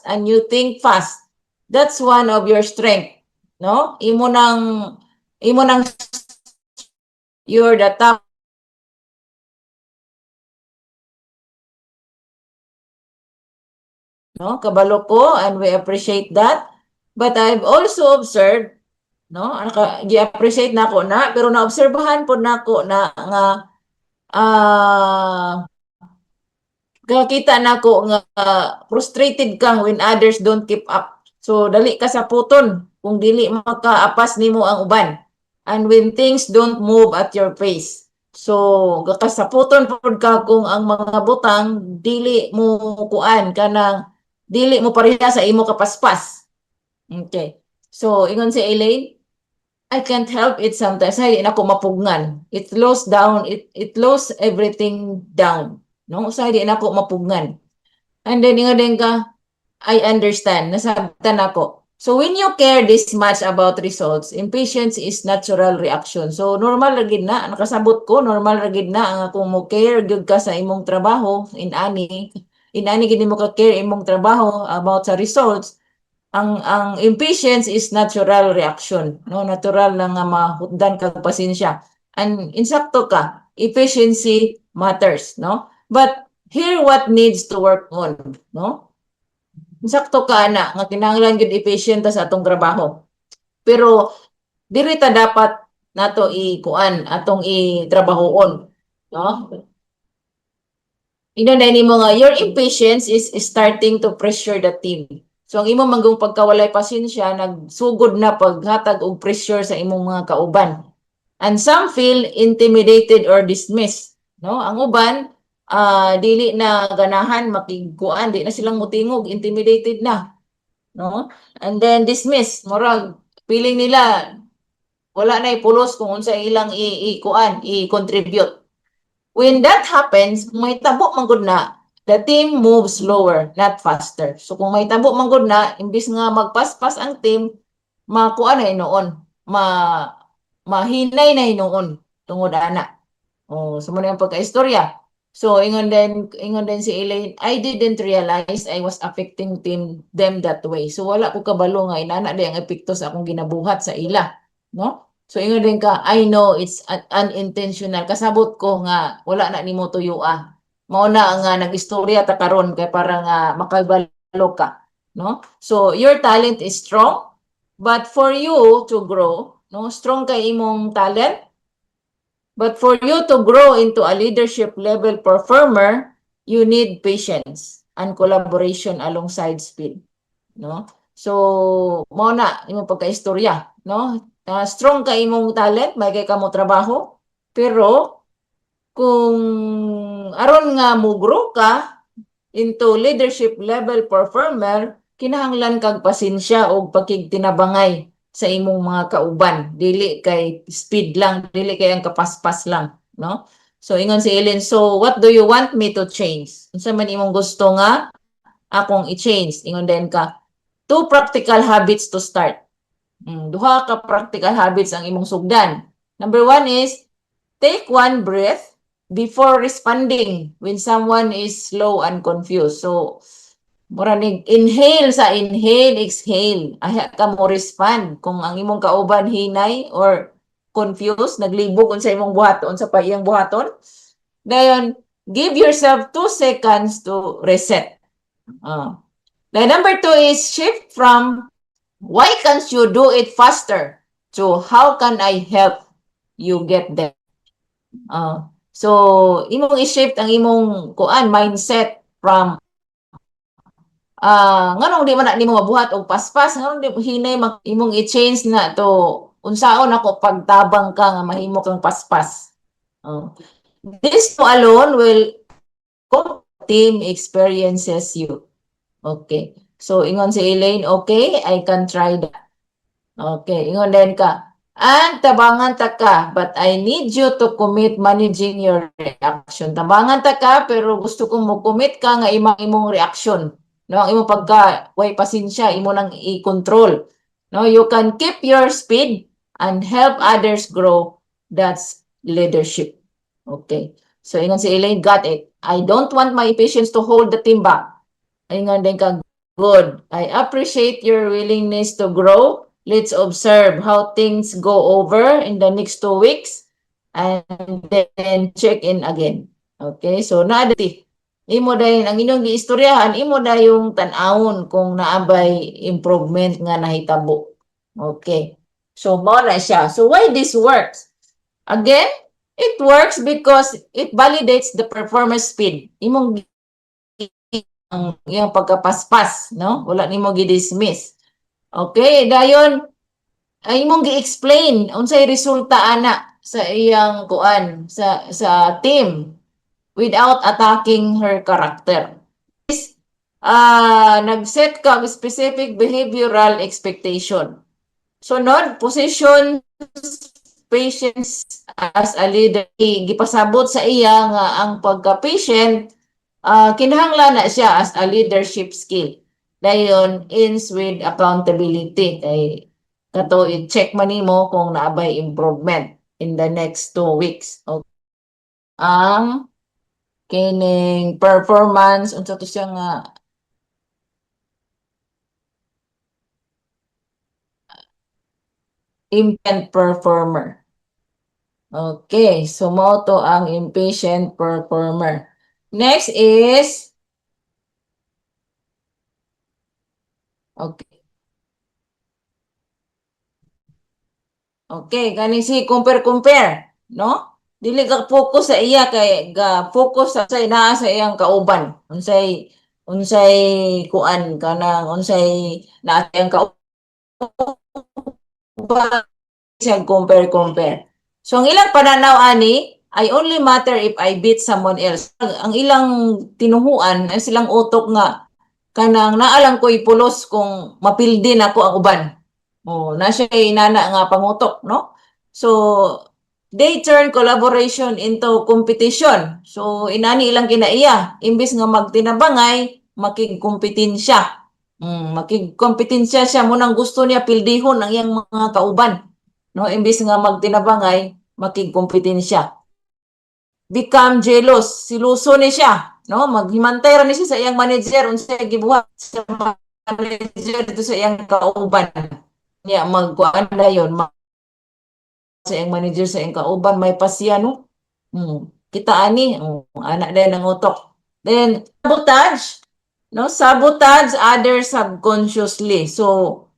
and you think fast. That's one of your strength, no? Imo nang you're the top. No, kabalo ko, and we appreciate that. But I've also observed, no, gi-appreciate na ako na, pero naobserbahan po na ako na nga kakita na ako nga frustrated ka when others don't keep up. So dali ka sa puton kung dili makaapas nimo ang uban. And when things don't move at your pace. So gakasaputon pud ka kung ang mga butang dili mo kuan kanang dili mo pareha sa imo kapaspas. Okay. So ingon si Elaine, I can't help it sometimes. Ay, nako mapugnan. It slows down, it slows everything down. No? Sa di nako mapugnan. And then ingon din ka, I understand. Nasabtan ako. So when you care this much about results, impatience is natural reaction. So normal ra gid na, nakasabot ko, normal ra gid na ang akong mo care gyud ka sa imong trabaho in ani gid mo ka care imong trabaho about sa results. Ang impatience is natural reaction, no? Natural na nga mahutdan kag pasensya. And insakto ka, efficiency matters, no? But here what needs to work on, no? Insakto ka na nga kinahanglan gyud efficient ta sa atong trabaho. Pero diri ta dapat nato ikuan atong itrabahoon, no? Inanay nimo nga your impatience is starting to pressure the team. So ang imong manggong pagkawalay pasensya nagsugod na paghatag og pressure sa imong mga kauban. And some feel intimidated or dismissed, no? Ang uban dili na ganahan makiguan, di na silang mutingog, intimidated na, no? And then dismiss, murag feeling nila wala na ipulos kung unsa ilang i-contribute. When that happens, may tabo man gud na, the team moves slower, not faster. So kung may tabo man gud na, imbis nga magpaspas ang team, makuha na inoon, mahinay na inoon tungod ana. Oh, sumo na yung pagkaistorya. So ingon din si Elaine, I didn't realize I was affecting them that way. So wala ko kabalo nga inana di ang epekto sa akong ginabuhat sa ila, no? So ingon din ka, I know it's unintentional. Kasabot ko nga wala na nimo tuyua. Mao na nga nag-istorya ta karon kay para nga makabalo ka, no? So your talent is strong, but for you to grow, no, strong kay imong talent, but for you to grow into a leadership level performer, you need patience and collaboration alongside speed, no? So mao na imong pagkaistorya, no? Strong ka imong talent, may kay kamo trabaho, pero kung aron nga mo grow ka into leadership level performer, kinahanglan kag pasensya o pakigtinabangay sa imong mga kauban. Dili kay speed lang, dili kay ang kapaspas lang, no? So ingon si Ellen, so what do you want me to change? Unsa man imong gusto nga akong i-change? Ingon din ka, 2 practical habits to start. Duha ka practical habits ang imong sugdan. Number 1 is, take 1 breath before responding when someone is slow and confused. So, mura ning inhale, exhale. Aya ka mo respond. Kung ang imong kauban hinay or confused, naglibog unsa imong buhaton, unsa pa iyang buhaton. Dayon, give yourself 2 seconds to reset. The number 2 is shift from why can't you do it faster to how can I help you get there. So imong i-shift ang imong mindset from nganong di man na nimo mabuhat og paspas, nganong di hinay imong i-change na to unsaon ako pagtabang ka nga mahimo kang paspas. This alone will team experiences you. Okay. So ingon si Elaine, okay, I can try that. Okay, ingon din ka. And tabangan ta ka, but I need you to commit managing your reaction. Tabangan ta ka, pero gusto kong mo commit ka nga imong reaction. No, ang imong pagka way pasensya, imo nang i-control. No, you can keep your speed and help others grow. That's leadership. Okay. So ingon si Elaine, got it. I don't want my patients to hold the team back. Ingon din ka, good. I appreciate your willingness to grow. Let's observe how things go over in the next 2 weeks and then check in again. Okay, so naadati. Imo dayon ang inyong giistoryahan, imo dayong tan-awon kung naabay improvement nga nahitabo. Okay. So mo na siya. So why this works? Again, it works because it validates the performance speed. Imong ang iyang pagkapaspas, no? Wala nimo gi-dismiss. Okay, dayon ay imong gi-explain unsay resulta ana sa iyang sa team without attacking her character. Nag-set ka of specific behavioral expectation. Sunod, position patience as a leader. Gipasabot sa iya nga ang pagka-patient kinahanglan na siya as a leadership skill. Dayon ends with accountability. Kay kato i-check man nimo kung naabay improvement in the next 2 weeks. Okay. Ang kining performance unsa to siya nga impatient performer. Okay, so mo to ang impatient performer. Next is okay. Okay, kani si compare, no? Dili ka focus sa iya kay ga focus sa naa sa iyang kauban. Unsay kuan kanang unsay naa sa iyang kauban siya compare. So ang ilang pananaw ani, I only matter if I beat someone else. Ang ilang tinuhuan, ang silang utok nga kanang naalang ko ipulos kung mapildi na ako ang uban. Na siya inana nga pangutok, no? So, they turn collaboration into competition. So, inani ilang kinaiya. Imbis nga magtinabangay, makigkompetensya. Makigkompetensya siya mo nang gusto niya pildihon ang iyang mga kauban. No, imbis nga magtinabangay, makigkompetensya. Become jealous, siluso ni siya, no? Maghimantay ra ni siya sa iyang manager unsay gibuhat sa manager dito sa iyang kauban. Niya magkuan dayon sa iyang manager sa iyang kauban may pasya no. Kita ani, anak din ang utok. Then sabotage, no? Sabotage others subconsciously. So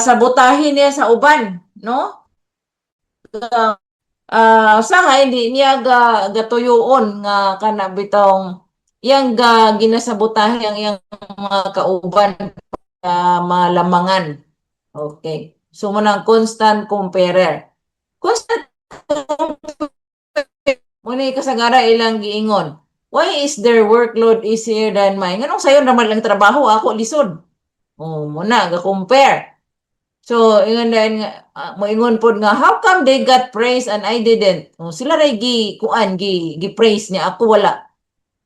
sabotahin niya sa uban, no? Sa nga hindi niya gatuyoon nga kana bitong iyang ginasabotahe ang iyang mga kauban malamangan. Okay. So muna constant comparer. Constant muna kasagara ilang giingon. Why is their workload easier than mine? Nganong sayo naman lang trabaho ako lisod. Muna ga-compare. So, ingon dahil nga, moingon po nga, how come they got praise and I didn't? Sila ray gi-praise niya, ako wala.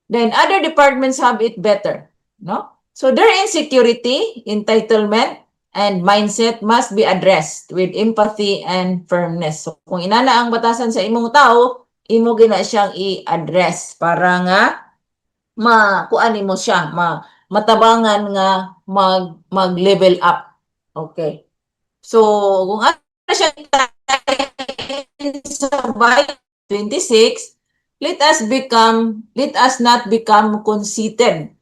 Then, other departments have it better. No? So, their insecurity, entitlement, and mindset must be addressed with empathy and firmness. So, kung inana ang batasan sa imong tao, imo gina siyang i-address para nga kuan mo siya, matabangan nga mag-level up. Okay. So, kung ano siya sa Bible 26, let us not become conceited,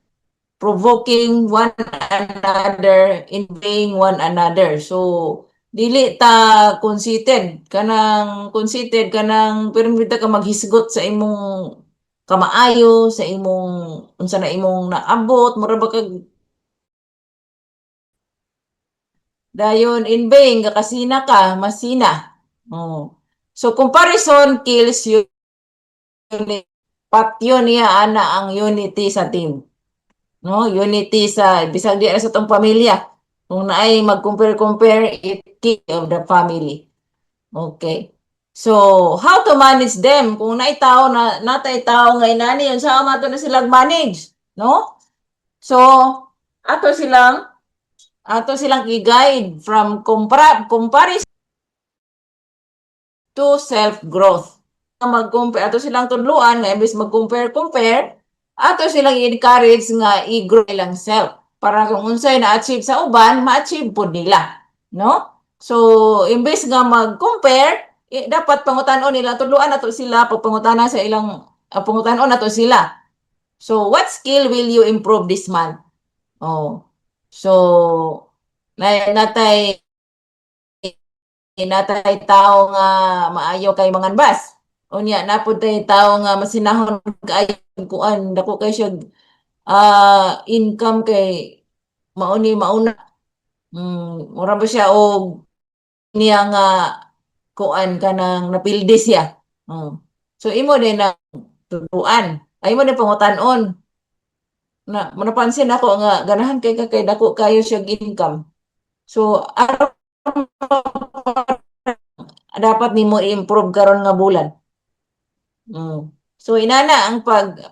provoking one another, envying one another. So, dili ta conceited kanang pero ka maghisgot sa imong kamaayo, sa imong unsa na imong naabot, mura ba kag dayon envying kakasina ka, masina. Oh. So, comparison kills unity. Patyo niya ana ang unity sa team. No, unity sa bisag di na sa tong pamilya. Kung naay mag-compare, it kill of the family. Okay. So, how to manage them? Kung naay tao na natay tao nga inani, yun sa mato na silang manage, no? So, ato silang i-guide from comparison to self-growth. Mag-compare, ato silang tudluan nga imbes mag-compare, ato silang i-encourage nga i-grow ilang self para kung unsay na-achieve sa uban, ma-achieve po nila, no? So, imbes nga mag-compare, dapat pangutanon nila, tudluan nato sila, pagpangutanan sa ilang pangutanon nato sila. So, what skill will you improve this month? Oh. So, natay tao nga maayo kay manganbas. Unya napud tay tao nga masinahon kaayo kuan dako kay siya income kay mauna. Mura ba siya og niya nga kuan kanang napildi siya. So imo din na turuan. Ay mo din pangutan-on. Napansin ako nga ganahan kay dako kayo siya income. So dapat nimo i-improve karon nga bulan. So inana ang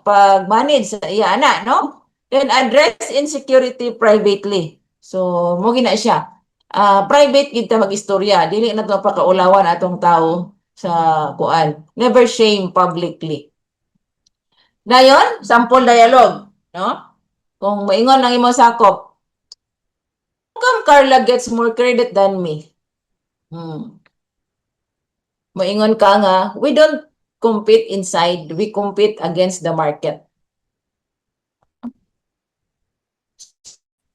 pag-manage sa iya ana, no? Then address insecurity privately. So mo gina siya. Private gid ta mag-istorya, dili na to pakaulawan atong tao sa kuan. Never shame publicly. Dayon, sample dialogue, no? Kung moingon ang imo sakop, how come Carla gets more credit than me? Moingon ka nga, we don't compete inside, we compete against the market.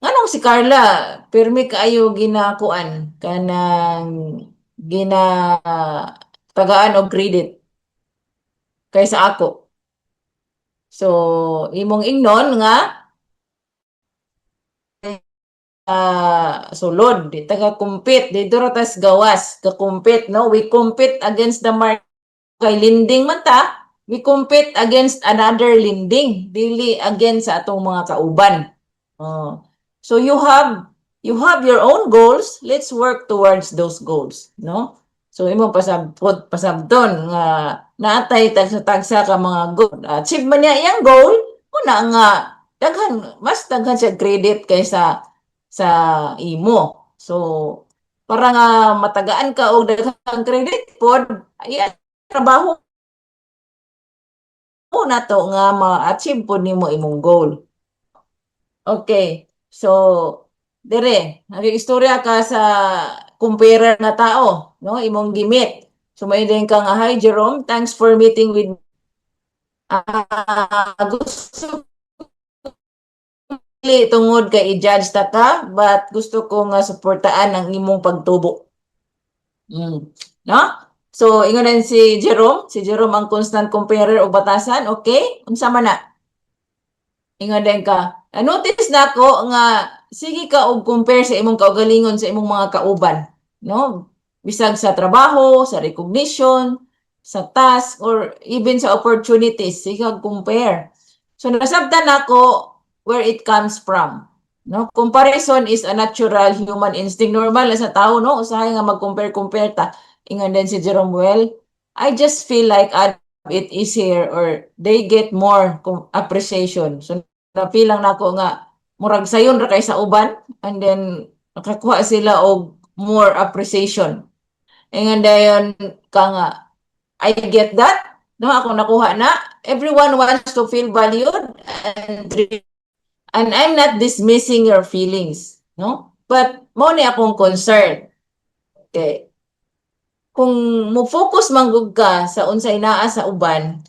Nganong si Carla, pirmi kaayo ginakuan, kanang tagaan og credit kaysa ako. So, imong ingnon nga, sulod, di taga-compete, di duratas gawas, ka-compete, no? We compete against the market. Kay lending man ta, we compete against another lending, dili against sa atong mga kauban. So you have your own goals, let's work towards those goals, no? So imong pasabton nga naatay tagsa ka mga goal. Achieve man niya iyang goal, una nga mas daghan siya credit kaysa sa imo. So para nga matagaan ka og daghang credit pod, trabaho na to nga ma-achieve po nimo imong goal. Okay. So, dire, nag-istorya ka sa compare na tao, no? Imong gimit. So, may din ka nga, hi Jerome, thanks for meeting with gusto tungod kay i-judge ta ka, but gusto ko nga suportaan ang imong pagtubo. No? So, ingon din si Jerome ang constant comparer o batasan, okay? Unsa man na? Ingon din ka. Notice na ko nga sige ka og compare sa imong kaugalingon sa imong mga kauban, no? Bisag sa trabaho, sa recognition, sa task or even sa opportunities, sige ka compare. So nasabtan nako where it comes from. No, comparison is a natural human instinct, normal sa tao, no? Usahay nga mag-compare ta. Ingon din si Jerome, well, I just feel like it easier or they get more appreciation. So napil lang nako nga murag sayon ra kay sa uban and then nakakuha sila og more appreciation. Ingon dayon ka nga I get that. No, ako nakuha na. Everyone wants to feel valued and I'm not dismissing your feelings, no? But mo ni akong concern. Okay. kung mo focus manggug ka sa unsay naa sa uban,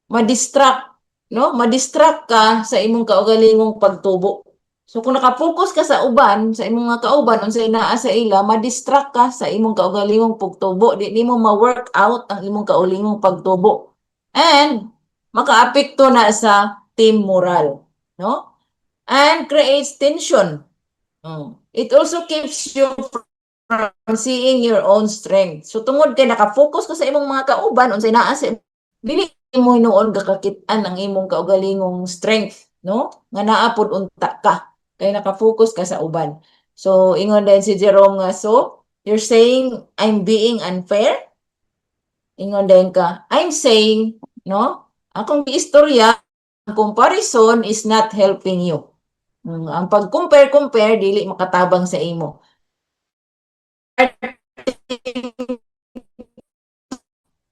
ma-distract, no? Ma-distract ka sa imong kaugalingong pagtubo. So kung naka-focus ka sa uban, sa imong mga kauban unsay naa sa ila, ma-distract ka sa imong kaugalingong pagtubo, di nimo ma-work out ang imong kaugalingong pagtubo. And makaapekto na sa team moral, no? And creates tension. It also keeps you from seeing your own strength. So tungod kay naka-focus ka sa imong mga kauban unsay naa sa dili mo hinuon gakakit-an ang imong kaugalingong strength, no? Nga naa pod unta ka kay naka-focus ka sa uban. So ingon din si Jerome nga, so you're saying I'm being unfair? Ingon din ka, I'm saying, no? Akong istorya, ang comparison is not helping you. Ang pag-compare dili makatabang sa imo.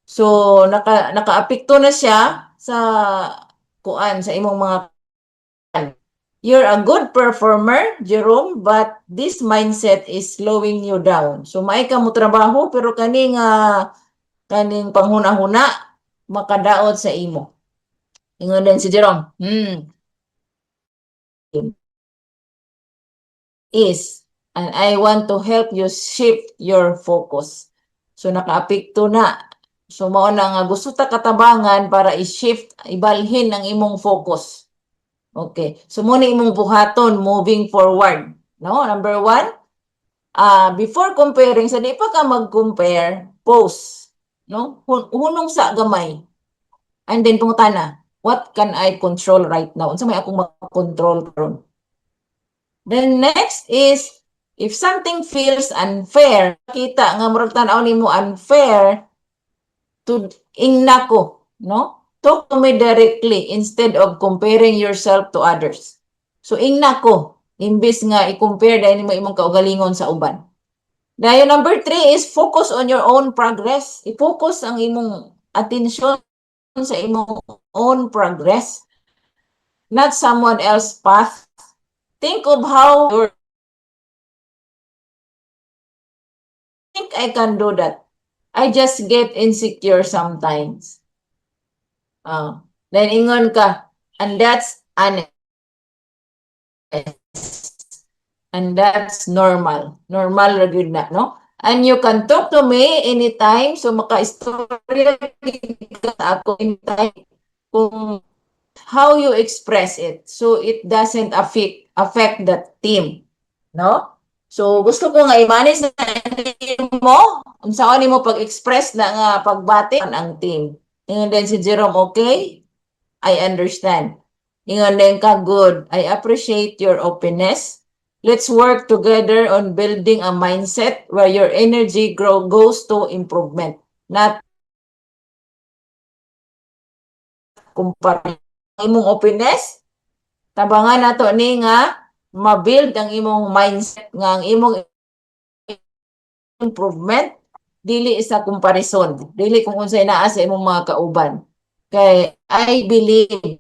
So nakaapekto na siya sa kuan sa imong mga you're a good performer, Jerome, but this mindset is slowing you down. So may ka mo trabaho pero kaning panghuna-huna makadaot sa imo. Ingon din si Jerome. Is and I want to help you shift your focus. So nakaapekto na. So mao na nga gusto ta katabangan para i-shift, ibalhin ang imong focus. Okay. So muna imong buhaton moving forward. No? Number 1, before comparing, sa di pa ka mag-compare, pause. No? Hunong sa gamay. And then pungutana, what can I control right now? Unsa may akong mag-control karon? Then next is, if something feels unfair, kita nga murag tanaw nimo unfair, to ingna ko, no? Talk to me directly instead of comparing yourself to others. So ingna ko, imbis nga i-compare dahil nimo imong kaugalingon sa uban. Dahil number 3 is focus on your own progress. I-focus ang imong attention sa imong own progress, not someone else's path. Think of how you think I can do that. I just get insecure sometimes. Then ingon ka, and that's honest. And that's normal. Normal ra gyud na, no? And you can talk to me anytime, so maka-istorya ka sa ako anytime kung how you express it. So it doesn't affect the team, no? So gusto ko nga i-manage na mo, unsaon nimo pag-express na nga pagbati ang team. Ingon din si Jerome, okay? I understand. Ingon din ka, good. I appreciate your openness. Let's work together on building a mindset where your energy goes to improvement, not comparison. Imong openness, tabangan nato ni nga ma-build ang imong mindset nga ang imong improvement dili sa comparison, dili kung unsay naa sa imong mga kauban. Kay I believe.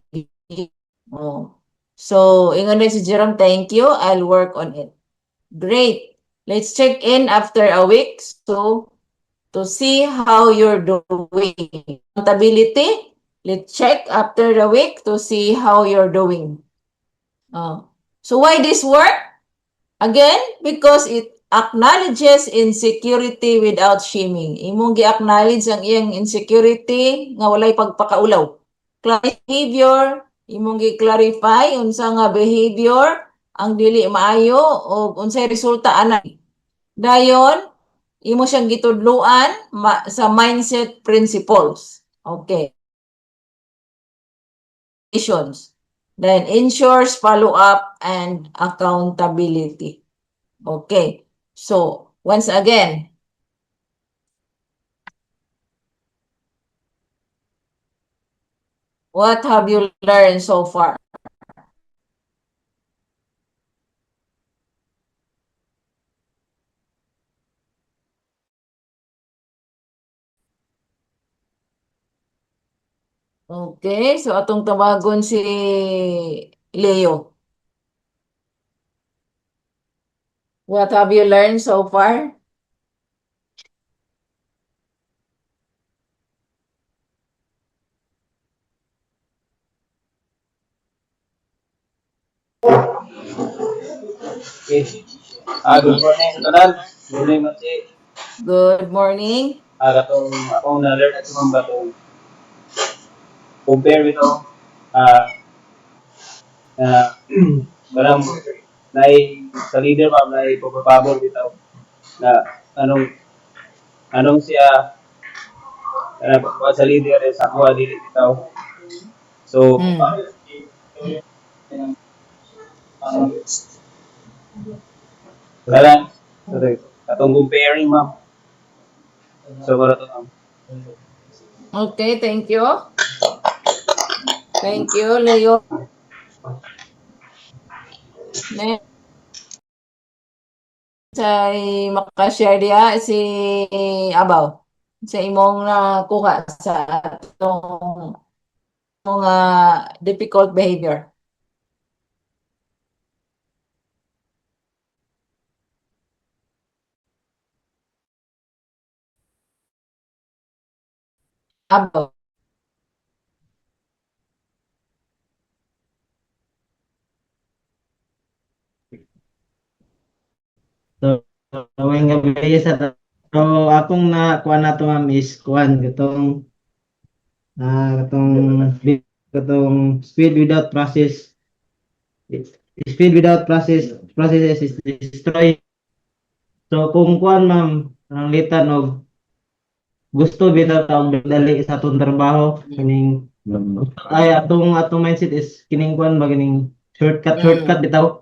Oh. So, ingon din si Jerome, thank you. I'll work on it. Great. Let's check in after a week so to see how you're doing. Accountability, let's check after the week to see how you're doing. So why this work? Again, because it acknowledges insecurity without shaming. Imong gi-acknowledge ang iyang insecurity nga walay pagpakaulaw. Behavior, imong gi-clarify unsa nga behavior ang dili maayo o unsay resulta ana. Dayon, imo siyang gitudluan sa mindset principles. Okay. Then ensures follow-up and accountability. Okay. So, once again, what have you learned so far? Okay, so atong tawagon si Leo. What have you learned so far? Okay. Good morning sa tanan. Good morning, Mansi. Good morning. Katong akong na-learn at ma'am katong compare ito. Ah, na barang nai sa leader ma'am nai pagpapabor bitaw na anong anong siya sa leader sa kuha dili bitaw. So, Hmm. kalang sorry, katong comparing ma'am. So, para to ma'am. Okay, thank you. Thank you, Leo. Next ay makashare dia si Abaw sa imong nakuha sa atong mga difficult behavior. Abaw. So, ngayong gabi sa so akong nakuha na to ma'am is kuan katong speed without process. Speed without processes is destroy. So kung kuan ma'am ang litan og gusto bitaw ta og dali sa atong trabaho kining ay atong mindset is kining kuan ba kining shortcut bitaw.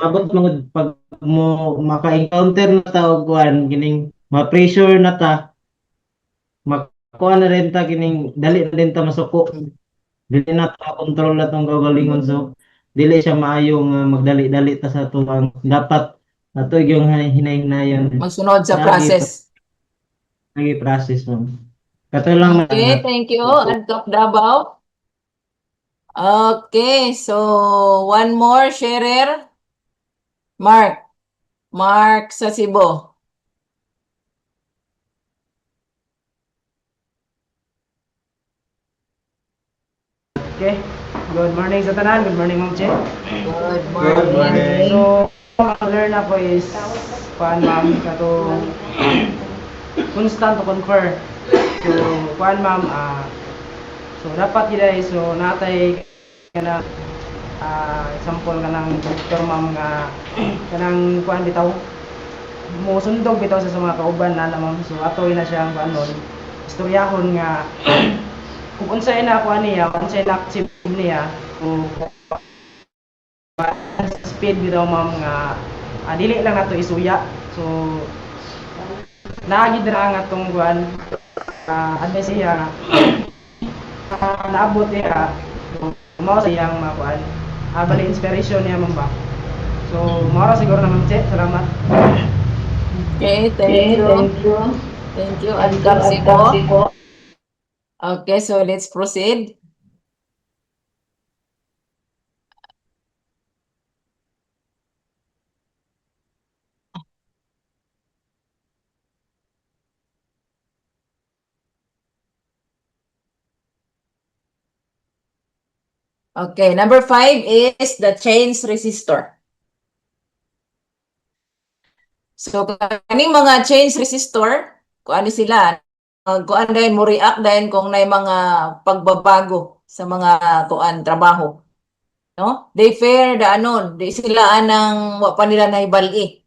Mabot mo pag mo maka-encounter na ta og kuan kining ma-pressure na ta makuha na rin ta kining dali na rin ta masuko. Dili na ta control na tong gagalingon so dili siya maayo nga magdali-dali ta sa tuwang dapat nato yung hinay-hinayon Magsunod sa na process. lagi process mo. Kato lang Okay, thank you. Antok Davao. Okay, so one more sharer. Mark. Mark sa Cebu. Okay. Good morning sa tanan. Good morning, Ma'am Che. Good morning. So, ang learn ako is kuan ma'am katong constant to confer. So, kuan ma'am so dapat gid so natay kana example kanang doktor ma'am nga kanang kuan bitaw mo sundog bitaw sa mga kauban na ma'am. So ato na siya ang kuan nun istoryahon nga kung unsay na kuan niya, unsay na achieve niya, kung speed bitaw ma'am nga dili lang nato isuya. So naagid na nga tong kuan advice niya naabot niya mao sa iyang makuan bali inspiration niya ma'am ba. So mao ra siguro naman Che, salamat. Okay, thank you. Thank you. Antok Cebu. Okay, so let's proceed. Okay, number 5 is the chains resistor. So, kaning mga chains resistor, kung ano sila, kung ano mo react din kung may mga pagbabago sa mga kuan trabaho. No? They fear the anon, di sila anang wa pa nila nahibali.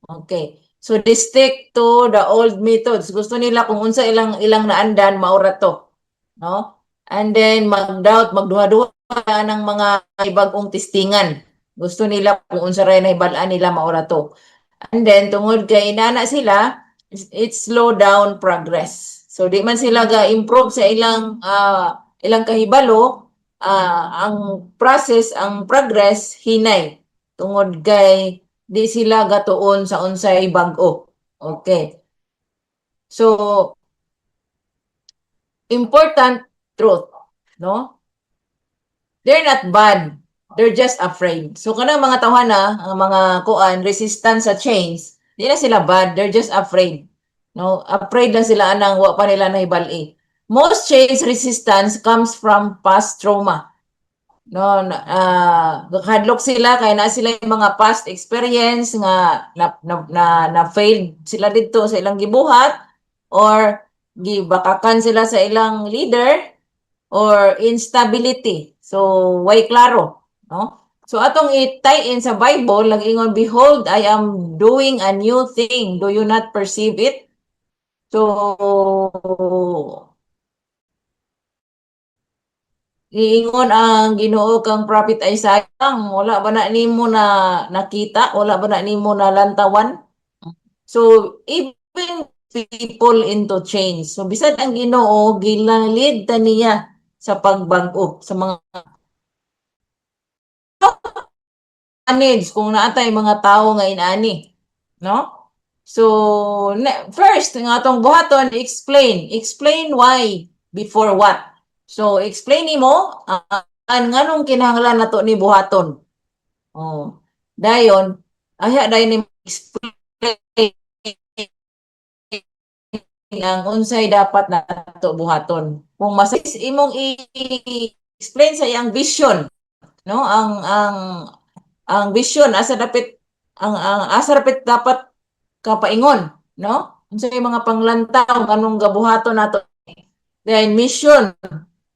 Okay. So they stick to the old methods. Gusto nila kung unsa ilang naandan maura to. No? And then mag-doubt, magduha-duha ng mga ibagong testingan. Gusto nila kung unsa ray nahibalaan nila maura to. And then tungod kay inana sila, it slow down progress. So di man sila ga-improve sa ilang kahibalo, ang process, ang progress hinay. Tungod kay di sila gatuon sa unsay bag-o. Okay. So important truth, no? They're not bad. They're just afraid. So kanang mga tawhana, ang mga kuan resistant sa change, di na sila bad, they're just afraid. No, afraid lang sila anang wa pa nila nahibali. Most change resistance comes from past trauma. no hadlok sila kay na sila yung mga past experience nga na failed sila dito sa ilang gibuhat or gibakakan sila sa ilang leader or instability. So, way klaro, no? So, atong i-tie in sa Bible, nag-ingon, behold, I am doing a new thing. Do you not perceive it? So, giingon ang Ginoo kang Prophet Isaiah, wala ba na nimo na nakita? Wala ba na nimo na lantawan? So, even people into change. So, bisan ang Ginoo, gilalid ta niya sa pagbago sa mga manage kung naatay mga tao nga inani, no? So, first, nga atong buhaton, explain why before what. So, explain nimo ang nganong kinahanglan nato ni buhaton. Oh. Dayon, dayon ni explain ang unsay dapat nato buhaton. Kung mas imong i-explain sa iyang vision, no? Ang vision asa dapat asa dapat kapaingon, no? Unsay mga panglantaw anong gabuhaton nato. Then mission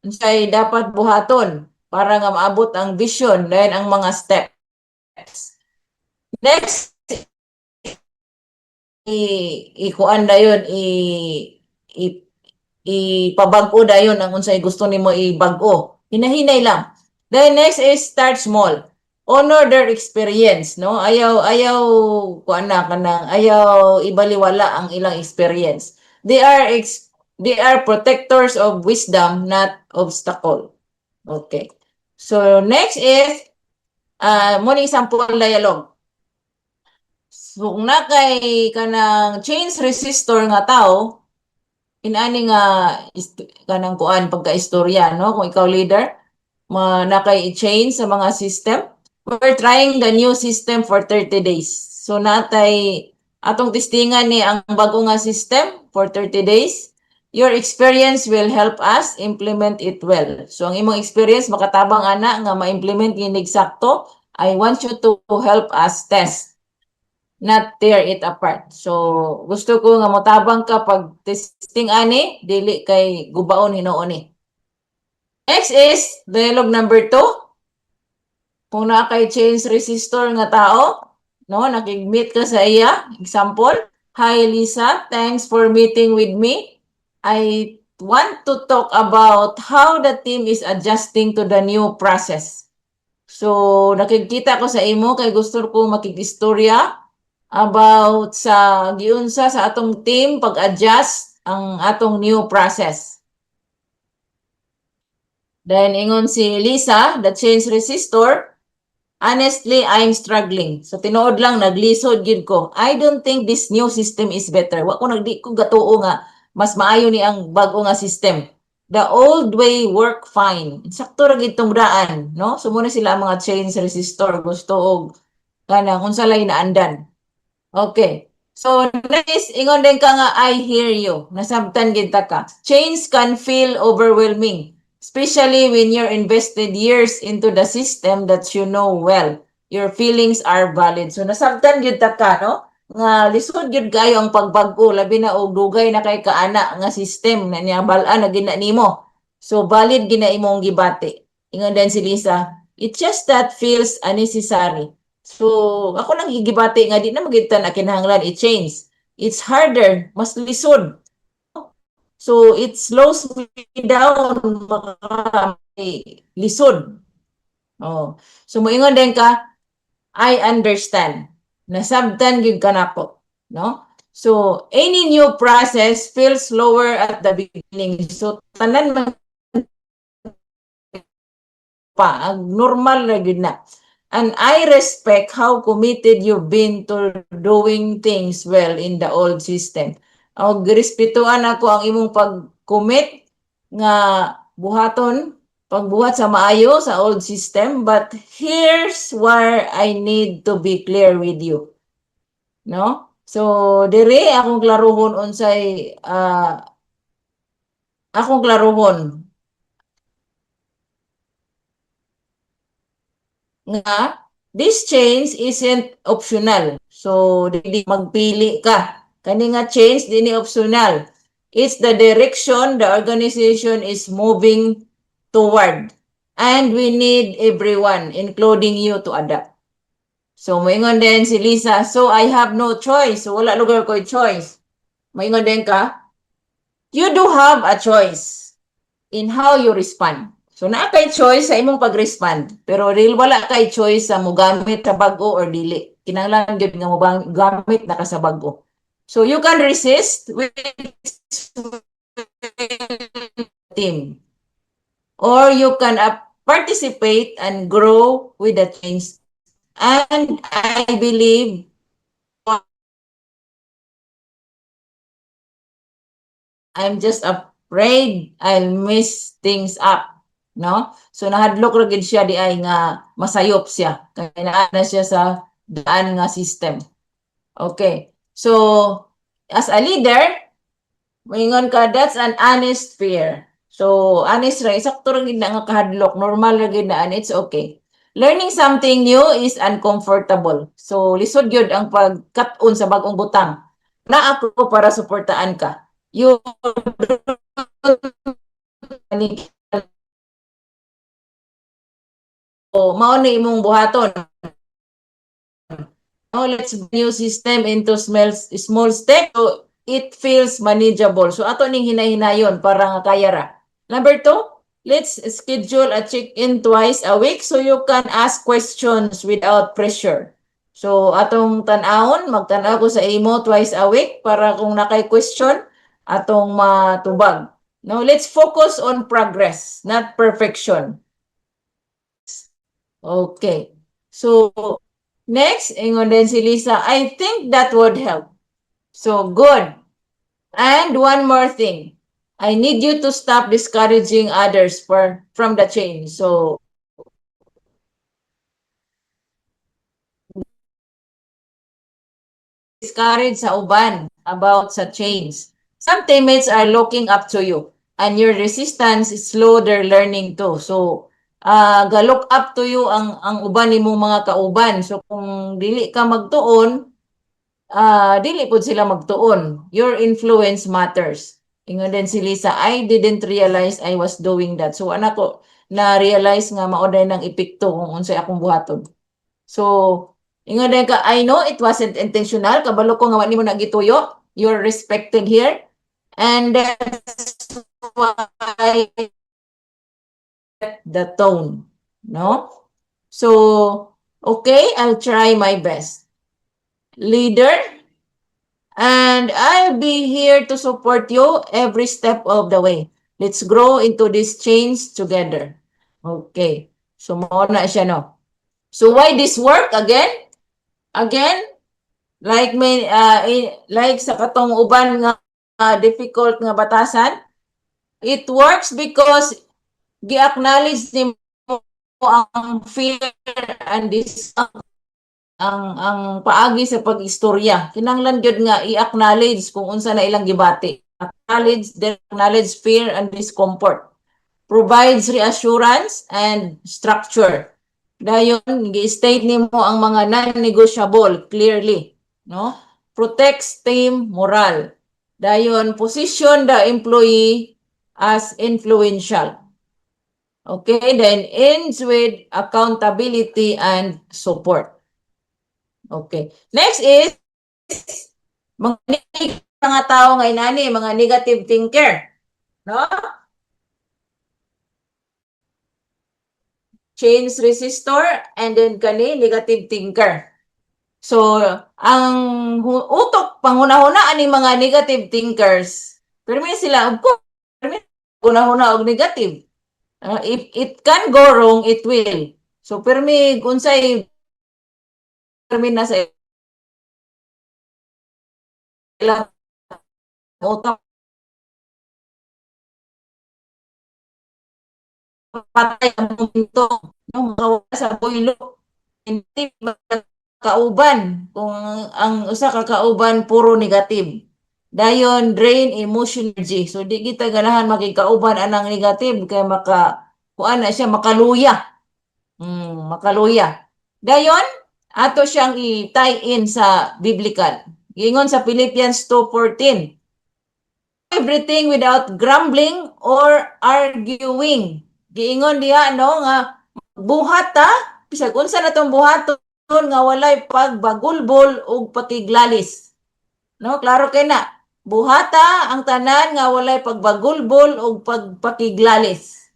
unsay dapat buhaton para nga maabot ang vision, then ang mga steps. Next, ikuan dayon ipabag-o dayon ang unsay gusto nimo ibag-o. Hinahinay lang. Then next is start small. Honor their experience, no? Ayaw kuan na kanang ayaw ibaliwala ang ilang experience. They are protectors of wisdom, not obstacle. Okay. So next is morning sample dialogue. So kung na kay kanang change resistor nga tao, inani nga kanang kuan pagka-istorya, no? Kung ikaw leader, nakay i-change sa mga system. We're trying the new system for 30 days. So natay atong testingan ni ang bago nga system for 30 days. Your experience will help us implement it well. So ang imong experience makatabang ana nga ma-implement ginig sakto. I want you to help us test, not tear it apart. So gusto ko nga motabang ka pag testing ani, dili kay gubaon hinuon ni. Next is dialogue number 2. Kung na kay change resistor nga tao, no, nakig-meet ka sa iya, example, hi Lisa, thanks for meeting with me. I want to talk about how the team is adjusting to the new process. So, nakikita ko sa imo kay gusto ko makig-istorya about sa giunsa sa atong team pag-adjust ang atong new process. Then ingon si Lisa, the change resistor, honestly, I'm struggling. So tinuod lang naglisod gid ko. I don't think this new system is better. Wa ko nagdi ko gatuo nga mas maayo ni ang bag-o nga system. The old way work fine. Sakto ra gid tong daan, no? So muna sila ang mga change resistor gusto og kana unsa lay naandan. Okay. So next, ingon din ka nga, I hear you. Nasabtan gid ta ka. Change can feel overwhelming, especially when you're invested years into the system that you know well. Your feelings are valid. So nasabtan gid ta ka, no? Nga lisod gid kayo ang pagbag-o labi na og dugay na kay kaana nga system na niya bal-an na gina nimo. So valid gina imong gibati. Ingon din si Lisa, it's just that feels unnecessary. So, ako lang gigibati nga di na magitan na kinahanglan i-change. It's harder, mas lisod. So, it slows me down, baka lisod. Oh. So, moingon din ka, I understand. Nasabtan gyud ka nako, no? So, any new process feels slower at the beginning. So, tanan man pa, ang normal na gyud na. And I respect how committed you've been to doing things well in the old system. Og respetuan ako ang imong pag-commit nga buhaton, pagbuhat sa maayo sa old system, but here's where I need to be clear with you. No? So, dire akong klaruhon unsay akong klaruhon nga this change isn't optional. So di magpili ka. Kani nga change dini optional. It's the direction the organization is moving toward. And we need everyone, including you, to adapt. So, moingon din si Lisa, so I have no choice. So, wala lugar ko choice. Moingon din ka, you do have a choice in how you respond. So, na kay choice sa imong pag-respond. Pero real wala kay choice sa mo gamit sa bago or dili. Kinahanglan gyud nga mo gamit na ka sa bago. So, you can resist with team. Or you can participate and grow with the change. And I believe I'm just afraid I'll mess things up, no? So nahadlok ra gid siya di ay nga masayop siya. Kaya naa na siya sa daan nga system. Okay. So as a leader, moingon ka, that's an honest fear. So honest ra, sakto ra gid na nga kahadlok, normal ra gid na, and it's okay. Learning something new is uncomfortable. So, lisod yun ang pagkat-on sa bagong butang. Na ako para suportaan ka. You mao ni imong buhaton. Now, let's new system into small step so it feels manageable. So, ato ning hinay-hinayon para nga kaya ra. Number 2, let's schedule a check-in twice a week so you can ask questions without pressure. So, atong tan-awon, magtan-aw ko sa imo twice a week para kung nakay question, atong matubag. Now, let's focus on progress, not perfection. Okay. So, next, ingon din si Lisa, I think that would help. So, good. And one more thing. I need you to stop discouraging others from the change. So, discourage sa uban about sa change. Some teammates are looking up to you and your resistance is slow their learning too. So, ga-look up to you ang uban nimong mga kauban. So, kung dili ka magtuon, dili po sila magtuon. Your influence matters. Ingon din si Lisa, I didn't realize I was doing that. So, anak ko, na-realize nga maoday ng epekto kung unsay akong buhaton. So, ingon din ka, I know it wasn't intentional. Kabalo ko nga wani mo nagituyo. You're respected here. And that's why the tone. No? So, okay, I'll try my best. Leader, and I'll be here to support you every step of the way. Let's grow into this change together. Okay. So, mauna siya, no? So, why this work again? Again, like like sa katong uban nga difficult nga batasan, it works because gi-acknowledge nimo ang fear and this ang paagi sa pag-istorya. Kinahanglan gyud nga i-acknowledge kung unsa na ilang gibati. Acknowledge fear and discomfort. Provides reassurance and structure. Dayon gi-state nimo ang mga non-negotiable clearly, no? Protects team morale. Dayon position the employee as influential. Okay, then ends with accountability and support. Okay. Next is mga tao nga inani, mga negative thinker. No? Change resistor and then kani negative thinker. So, ang utok panghuna-huna ani mga negative thinkers. Pero may sila, of course, huna-huna og negative. If it can go wrong, it will. So, pero may unsay na sa ilang utak patay ang momento no makawala sa boylo hindi kauban kung ang usa ka kauban puro negative dayon drain emotional energy so di kita ganahan makikauban anang negative kay kuan na siya makaluya Makaluya. Dayon, ato siyang i-tie in sa biblical. Giingon sa Philippians 2:14. Everything without grumbling or arguing. Giingon diha no nga buhat ta, bisag unsa na tong buhaton nga walay pagbagulbol ug pakiglalis. No, klaro kay na. Buhata ang tanan nga walay pagbagulbol ug pagpakiglalis.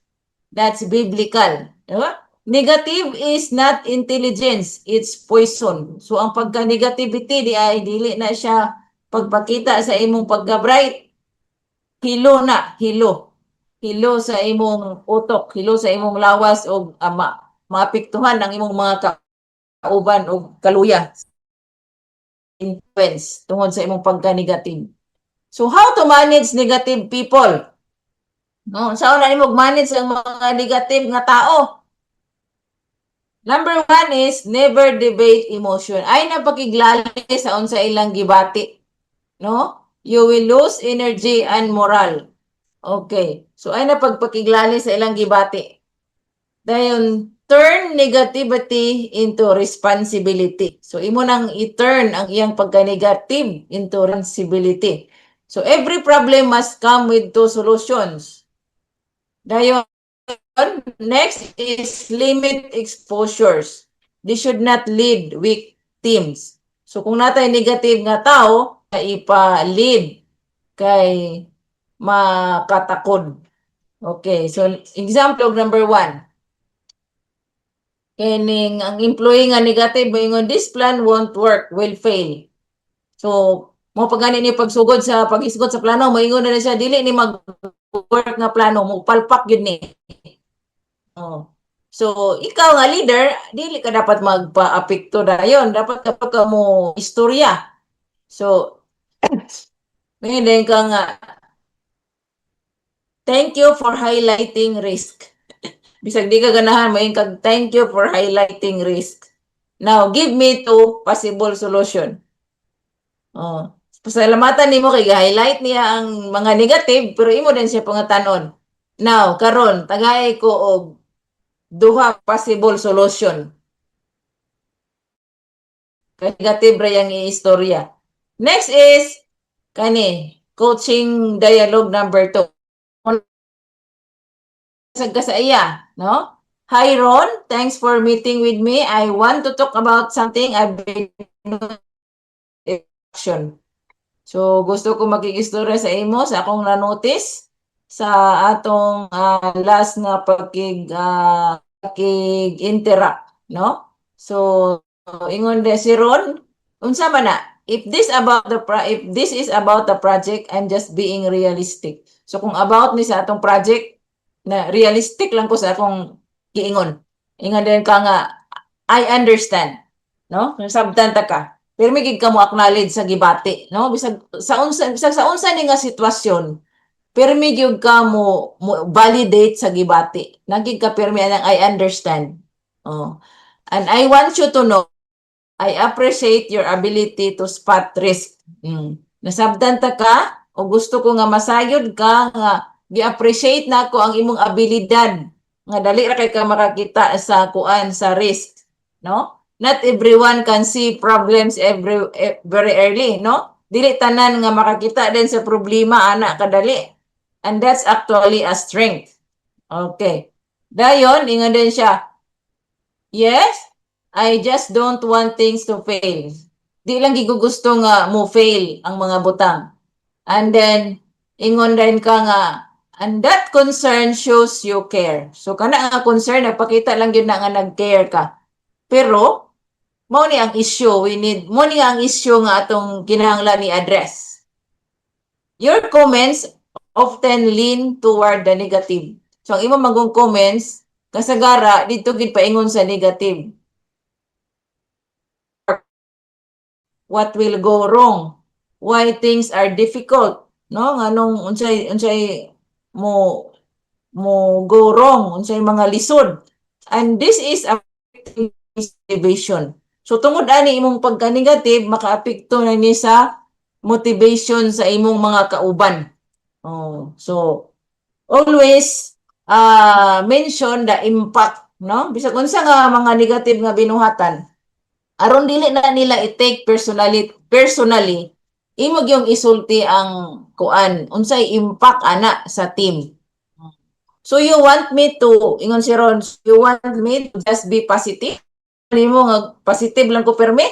That's biblical. Diba? Negative is not intelligence, it's poison. So ang pagka-negativity di ay dili na siya pagpakita sa imong pagka-bright. Hilo na, hilo. Hilo sa imong utok, hilo sa imong lawas o maapektuhan ang imong mga kauban o kaluya. Influence tungod sa imong pagka-negative. So how to manage negative people? No, sa una nimo manage ang mga negative nga tao. Number 1 is never debate emotion. Ay napakiglalis sa unsa ilang gibati. No? You will lose energy and moral. Okay. So ay napagpakiglali sa ilang gibati. Dayon turn negativity into responsibility. So imo nang i-turn ang iyang pagka-negative into responsibility. So every problem must come with two solutions. Dayon next is limit exposures. They should not lead weak teams. So kung natay negative nga tao, ipa-lead kay makatakod. Okay, so example number 1. Kining ang employee nga negative, moingon this plan won't work, will fail. So mo pagani ni pagsugod sa paghisgot sa plano, moingon na siya dili ni mag-work nga plano, mo palpak gyud ni. Oh. So, ikaw nga leader, dili ka dapat magpa-apekto dayon. Dapat kapag ka mo istorya. So, ngayon ka nga, thank you for highlighting risk. Bisag di ka ganahan, may kag thank you for highlighting risk. Now, give me two possible solution. Oh. Pasalamatan nimo kay highlight niya ang mga negative, pero imo din siya pangatanon. Now, karon tagay ko og duha possible solution. Negative ra yang istorya. Next is coaching dialogue number 2. Sa iya, no? Hi Ron, thanks for meeting with me. I want to talk about something I've been action. So gusto ko makikistorya sa imo sa akong na-notice sa atong last nga pag-interact, no? So ingon de si Ron, unsa man na? If this is about the project, I'm just being realistic. So kung about ni sa atong project, na realistic lang ko sa akong giingon. Ingon din ka nga, I understand, no? Sabtan ta ka. Pero may gid ka mo acknowledge sa gibati, no? Bisag sa unsa ni nga sitwasyon, pero may gyud ka mo validate sa gibati. Nagig ka permi anang I understand. Oh. And I want you to know, I appreciate your ability to spot risk. Nasabdan ta ka o gusto ko nga masayod ka nga gi-appreciate na ko ang imong abilidad nga dali ra kay ka makakita sa kuan sa risk, no? Not everyone can see problems very early, no? Dili tanan nga makakita din sa problema ana kadali. And that's actually a strength. Okay. Dayon ingon din siya. Yes, I just don't want things to fail. Di lang gigugusto nga mo fail ang mga butang. And then ingon din ka nga, and that concern shows you care. So kana nga concern nagpakita lang gyud na nga nag-care ka. Pero mao ni ang issue mo ni ang issue nga atong kinahanglan ni address. Your comments often lean toward the negative. So ang imong magong comments kasagara dito gid paingon sa negative. What will go wrong? Why things are difficult? No, nganong unsay mo go wrong, unsay mga lisod. And this is affecting motivation. So tungod ani imong pagka-negative, makaapekto na ni sa motivation sa imong mga kauban. Oh, so always mention the impact no? Bisag unsa nga mga negative nga binuhatan, aron dili na nila i-take personally, imog yung isulti ang kuan, unsay impact ana sa team. So you want me to, ingon si Ron, you want me to just be positive? Nimo nga positive lang ko permi?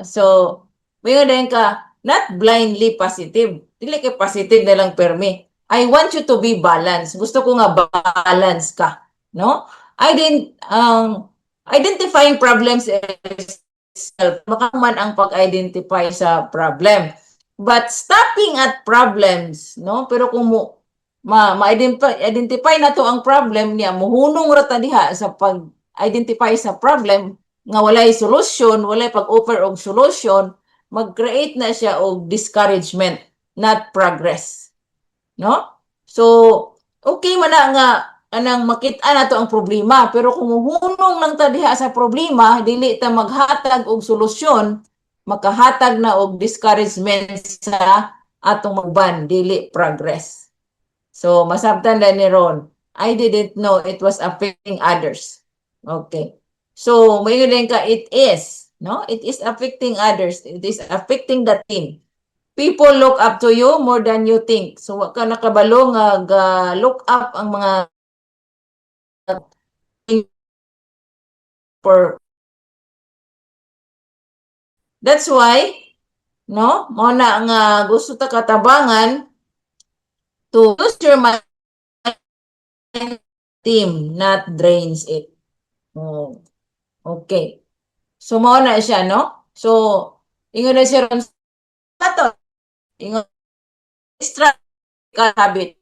So, mayon din ka, not blindly positive. Dili kay positive na lang permi. I want you to be balanced. Gusto ko nga balance ka, no? Identifying problems itself, makaman ang pag-identify sa problem. But stopping at problems, no? Pero kung ma-identify na to ang problem niya, muhunong ra ta diha sa pag-identify sa problem, nga walay solusyon, walay pag-offer og solusyon, mag-create na siya og discouragement, not progress. No? So, okay man na nga anang makita na to ang problema, pero kung muhunong lang ta diha sa problema, dili ta maghatag og solusyon, makahatag na og discouragement sa atong magban, dili progress. So, masabtan na ni Ron, I didn't know it was affecting others. Okay. So, mayon din ka, it is, no? It is affecting others. It is affecting the team. People look up to you more than you think. So, wa ka nakabalo nga look up ang mga for that's why, no? Mo na nga gusto ta katabangan to use your mind team, not drains it. Oh. Okay. So, mao na siya, no? So, ingon na siya ron to. Ingon, habit.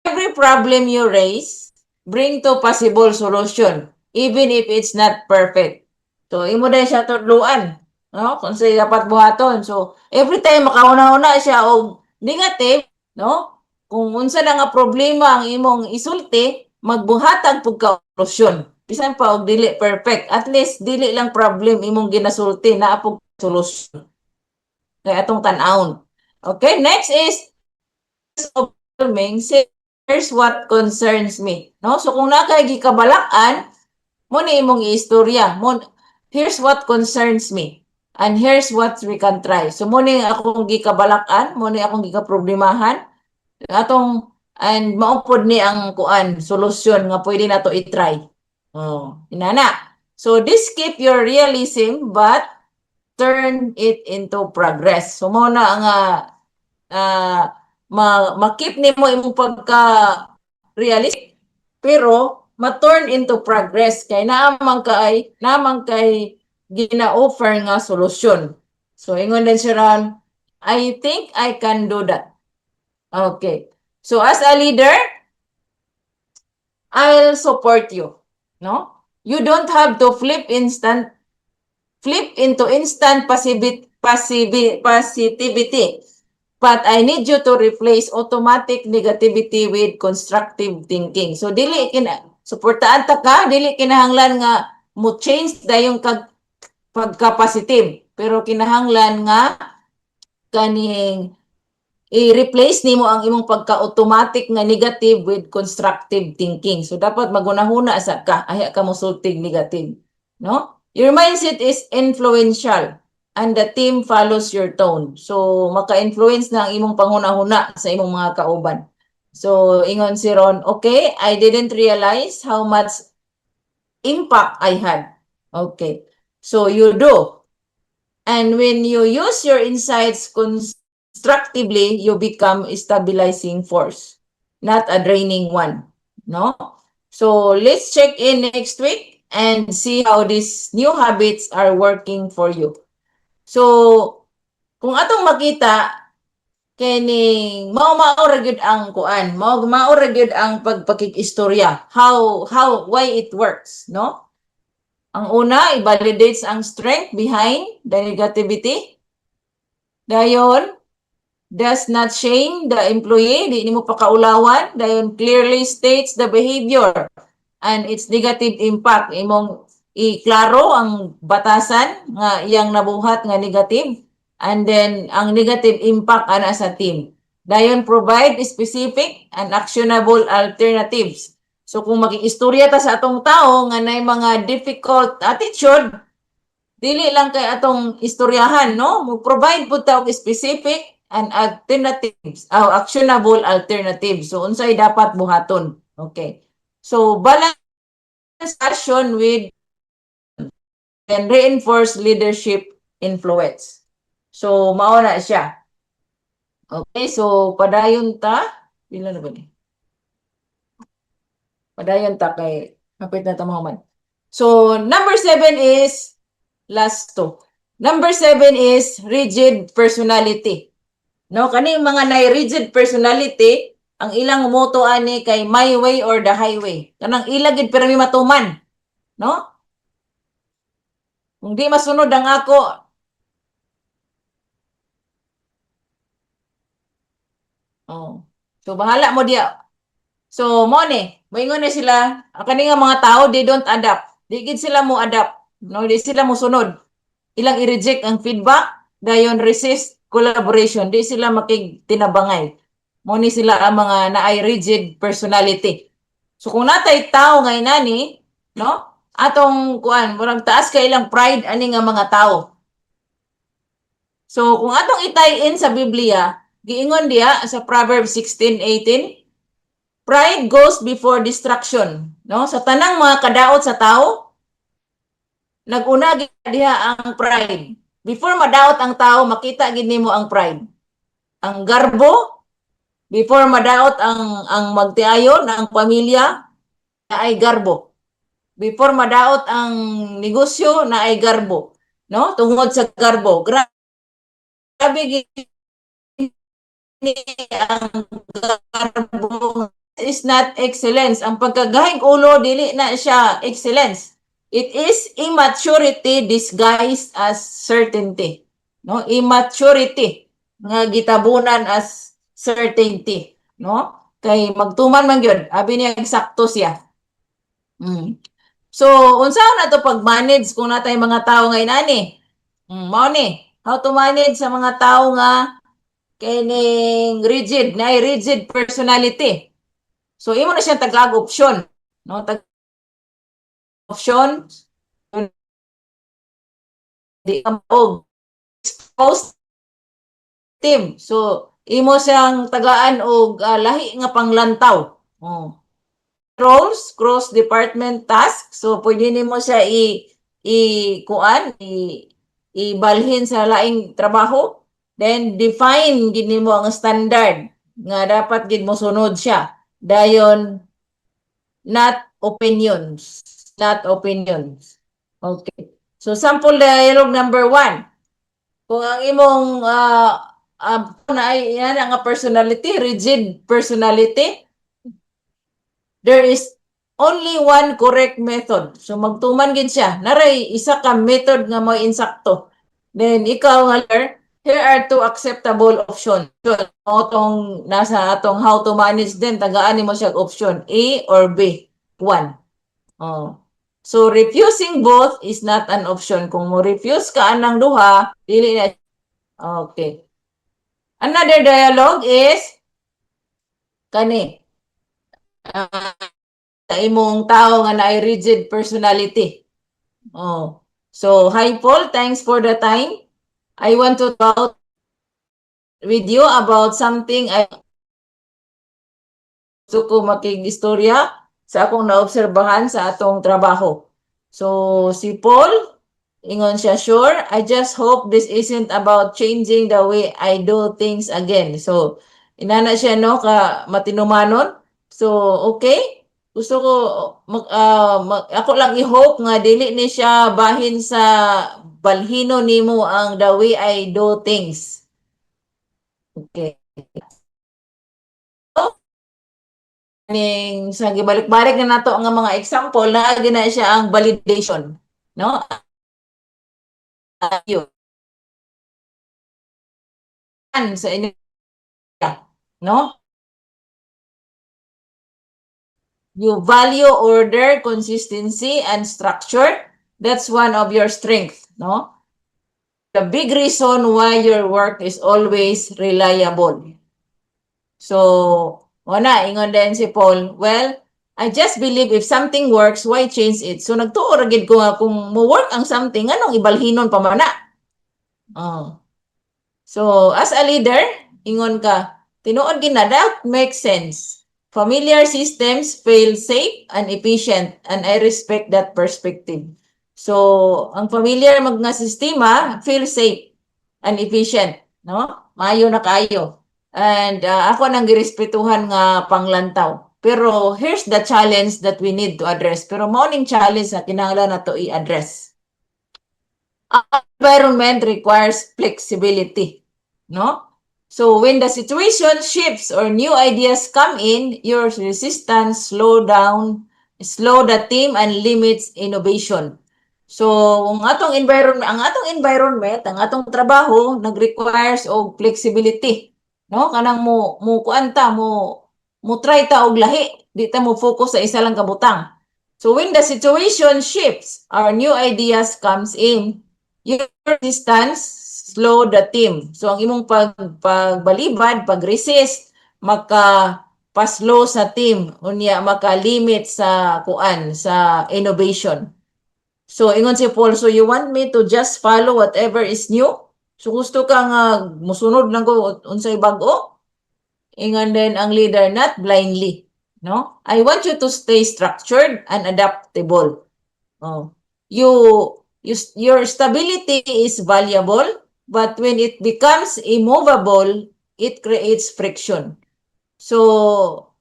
Every problem you raise, bring to possible solution, even if it's not perfect. So, imo na siya tudluan, no? Kung sa dapat buhaton. So, every time makauna-una siya og negative, no? Kung unsa na nga problema ang imong isulti, magbuhatag pug ka solusyon. Bisan pa og dili perfect, at least dili lang problem imong ginasulti, na pug solusyon. Kaya atong tan-awon. Okay, next is overwhelming. Here's what concerns me. No? So kung nakay gikabalakan, mo ni imong istorya. Here's what concerns me. And here's what we can try. So mo ni akong gikabalakan, mo ni akong gikaproblemahan. And maupod ni ang kuan, solusyon nga pwede na to i-try. Oh, inana. So this keep your realism but turn it into progress. So mo na nga makip nimo imong pagka realistic pero ma-turn into progress kay naamang kay gina-offer nga solusyon. So ingon din siya ron, I think I can do that. Okay. So as a leader, I'll support you, no? You don't have to flip into instant positivity. But I need you to replace automatic negativity with constructive thinking. So dili suportaan ta ka, dili kinahanglan nga mo change dayong pagka-positive, pero kinahanglan nga kaning i-replace nimo ang imong pagka-automatic nga negative with constructive thinking. So dapat magunahuna sa ka, aya ka mo sultig negative, no? Your mindset is influential and the team follows your tone. So maka-influence na ang imong panghuna-huna sa imong mga kauban. So ingon si Ron, okay, I didn't realize how much impact I had. Okay. So you do. And when you use your insights constructively, you become a stabilizing force, not a draining one. No? So let's check in next week and see how these new habits are working for you. So, kung atong makita, kining mao ra gyud ang kuan, mao ra gyud ang pagpakig-istorya, why it works, no? Ang una, i-validates ang strength behind the negativity. Dayon, does not shame the employee, di nimo pakaulawan. Dayon, clearly states the behavior and its negative impact. Imong iklaro ang batasan nga iyang nabuhat nga negative. And then, ang negative impact ana sa team. Dayon, provide specific and actionable alternatives. So kung makikistorya ta sa atong tao nga nay mga difficult attitude, dili lang kay atong istoryahan, no? Mo-provide pud ta og specific and alternatives, actionable alternatives. So unsay dapat buhaton. Okay. So balance action with and reinforce leadership influence. So mao na siya. Okay, so padayon ta. Pila na ba ni? Padayon ta kay hapit na ta mahuman. So number 7 is last two. Number 7 is rigid personality. No, kaning mga nay rigid personality, ang ilang motto ani kay my way or the highway. Kanang ila gid pero may matuman, no? Kung di masunod ang ako, oh. So bahala mo diya. So mo ni, moingon na sila, kani nga mga tao they don't adapt. Di gid sila mo adapt, no? Di sila mo sunod. Ilang i-reject ang feedback, dayon resist collaboration, di sila makigtinabangay. Mo ni sila ang mga naay rigid personality. So kung natay tao ngay nani, no? Atong kuan, murag taas kay ilang pride ani nga mga tao. So kung atong itay in sa Biblia, giingon diya sa Proverbs 16:18, pride goes before destruction, no? Sa tanang mga kadaot sa tao, nag-una diha ang pride. Before madaot ang tao, makita gid nimo ang pride. Ang garbo, before madaot ang magtiayon, ang pamilya, na ay garbo. Before madaot ang negosyo, na ay garbo, no? Tungod sa garbo. Grabe gid ang garbo is not excellence. Ang pagkagahing ulo dili na siya excellence. It is immaturity disguised as certainty. No? Immaturity nga gitabunan as certainty, no? Kay magtuman man gyud, abi niya eksakto siya. So, unsa na to pag-manage kung natay mga tao ngay nani? Mao ni, how to manage sa mga tao nga kining rigid, na rigid personality. So, imo na siyang taglag option, no? Option di og exposed team. So, imo siyang tagaan og lahi nga panglantaw. Roles, cross department task. So, pwede nimo siya ibalhin sa laing trabaho. Then define gid nimo ang standard nga dapat gid mo sunod siya. Dayon not opinions. Not opinions. Okay. So sample dialogue number 1. Kung ang imong na ay yan ang personality, rigid personality, there is only one correct method. So magtuman gid siya. Naray isa ka method nga mo insakto. Then ikaw nga here are two acceptable options. So atong nasa atong how to manage din tagaan nimo siya option A or B. 1. Oh. So refusing both is not an option. Kung mo refuse ka anang duha, dili na. Okay. Another dialogue is kani imong tao nga naay rigid personality. Oh. So, hi Paul, thanks for the time. I want to talk with you about something I gusto ko makig-istorya sa akong naobserbahan sa atong trabaho. So, si Paul, ingon siya, sure, I just hope this isn't about changing the way I do things again. So, inana siya, no, ka matinumanon. So, okay. Gusto ko, ako lang i-hope nga dili ni siya bahin sa balhino nimo ang the way I do things. Okay. Ning sa gibalik-balik na nato ang mga example na gina siya ang validation, no? Yun. Sa inyo, no? You value order, consistency, and structure. That's one of your strengths, no? The big reason why your work is always reliable. So, una, ingon din si Paul, well, I just believe if something works, why change it? So nagtuo ra gid ko nga kung mo work ang something, anong ibalhinon pa man na? Oh. So as a leader, ingon ka, tinuod gid na that makes sense. Familiar systems feel safe and efficient, and I respect that perspective. So ang familiar mag nga sistema feel safe and efficient, no? Maayo na kayo. And ako nang girespetuhan nga panglantaw. Pero here's the challenge that we need to address. Pero morning challenge na kinahanglan na to i-address. Environment requires flexibility, no? So when the situation shifts or new ideas come in, your resistance slow the team and limits innovation. So ang atong environment, ang atong trabaho nag-requires og flexibility, no? Kanang mo kuanta mo try ta og lahi, di ta mo focus sa isa lang ka butang. So when the situation shifts, our new ideas comes in, your resistance slow the team. So ang imong pagbalibad, pag-resist, maka-paslow sa team, unya maka-limit sa sa innovation. So ingon si Paul, so you want me to just follow whatever is new? So gusto ka nga musunod lang ko unsay bag-o? Ingon din ang leader, not blindly, no? I want you to stay structured and adaptable. Oh. Your stability is valuable, but when it becomes immovable, it creates friction. So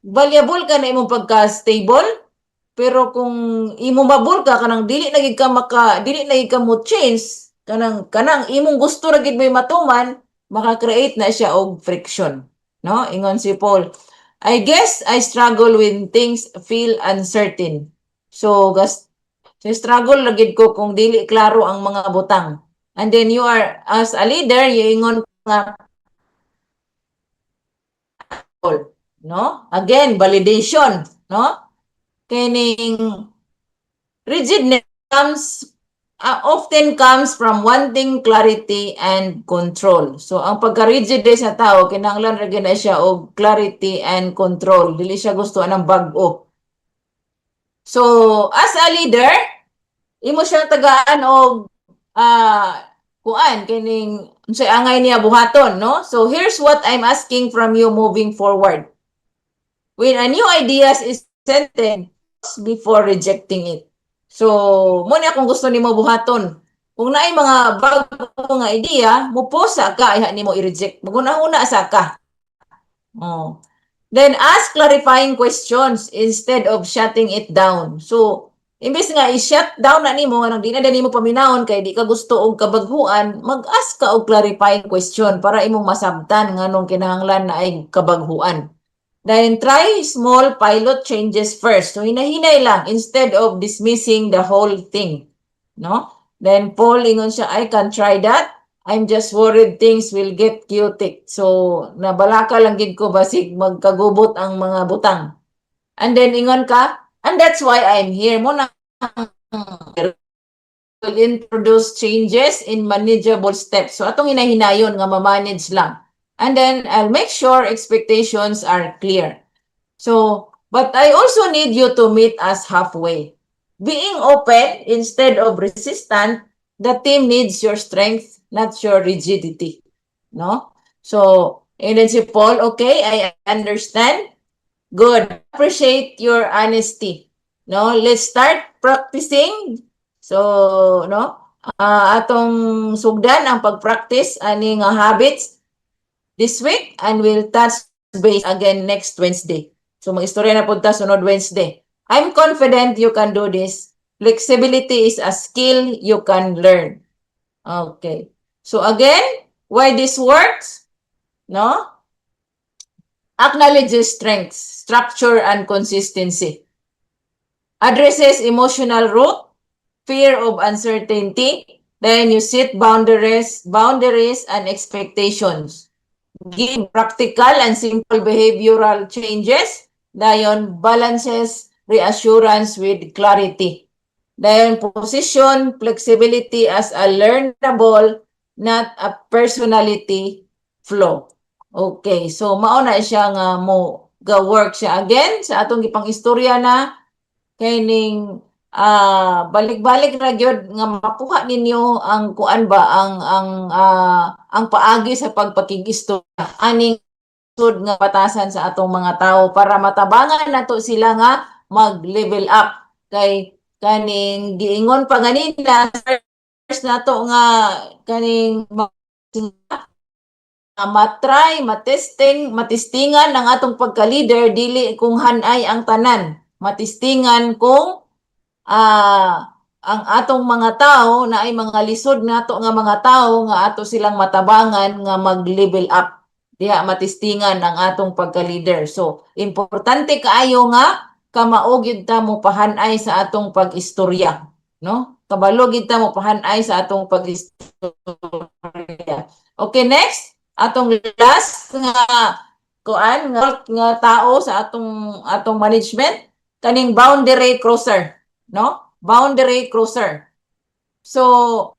valuable ka na imong pagka-stable, pero kung immovable ka kanang dili na gid ka mo change, kanang imong gusto ra gid may matuman, maka-create na siya og friction, no? Ingon si Paul, I guess I struggle when things feel uncertain. So struggle ra gid ko kung dili klaro ang mga butang. And then you are as a leader, you ingon nga, no? Again, validation, no? Kining rigidness often comes from wanting clarity and control. So ang pagka-rigid sa tao kinahanglan ra gyud na siya og clarity and control. Dili siya gusto anang bag-o. So as a leader, imo siyang tagaan og kining unsay angay niya buhaton, no? So here's what I'm asking from you moving forward. When a new idea is presented, before rejecting it. So, muna kung gusto nimo buhaton. Kung naay mga bago nga idea, muposa ka, iha nimo i-reject. Maguna-una sa ka. Oh. Then ask clarifying questions instead of shutting it down. So, imbes nga i-shut down na nimo, nang di na nimo paminawon kay di ka gusto og kabaghuan, mag-ask ka og clarifying question para imong masabtan nganong kinahanglan na ay kabaghuan. Then try small pilot changes first. So hinahinay lang instead of dismissing the whole thing, no? Then Paul ingon siya, I can try that. I'm just worried things will get chaotic. So nabalaka lang gid ko basig magkagubot ang mga butang. And then ingon ka, and that's why I'm here. Mo na will introduce changes in manageable steps. So atong hinahinayon nga ma-manage lang. And then I'll make sure expectations are clear. So, but I also need you to meet us halfway. Being open instead of resistant, the team needs your strength, not your rigidity. No? So, and then si Paul, okay, I understand. Good. Appreciate your honesty. No, let's start practicing. So, no, atong sugdan ang pag-practice ani nga habits this week, and we'll touch base again next Wednesday. So mag-istorya na punta sunod Wednesday. I'm confident you can do this. Flexibility is a skill you can learn. Okay. So again, why this works? No? Acknowledges strengths, structure, and consistency. Addresses emotional root, fear of uncertainty. Then you set boundaries and expectations. Give practical and simple behavioral changes. Dayon, balances reassurance with clarity. Dayon, position flexibility as a learnable, not a personality flaw. Okay, so mauna siya nga mo ga-work siya again sa atong gipang istorya na kay ning balik-balik ra gyud nga makuha ninyo ang kuan ba ang paagi sa pagpakig-istorya aning sud nga batasan sa atong mga tao para matabangan nato sila nga mag-level up kay kaning giingon pa ganina first nato nga kaning matry, matistingan ang atong pagka-leader dili kung hanay ang tanan. Matistingan kung ang atong mga tao na ay mga lisod nato nga mga tao nga ato silang matabangan nga mag-level up. Diha matistingan ang atong pagka-leader. So, importante kaayo nga kamao gyud ta mo pahanay sa atong pag-istorya, no? Kabalo gyud ta mo pahanay sa atong pag-istorya. Okay, next. Atong last nga kuan nga tao sa atong management kaning boundary crosser, no? Boundary crosser. So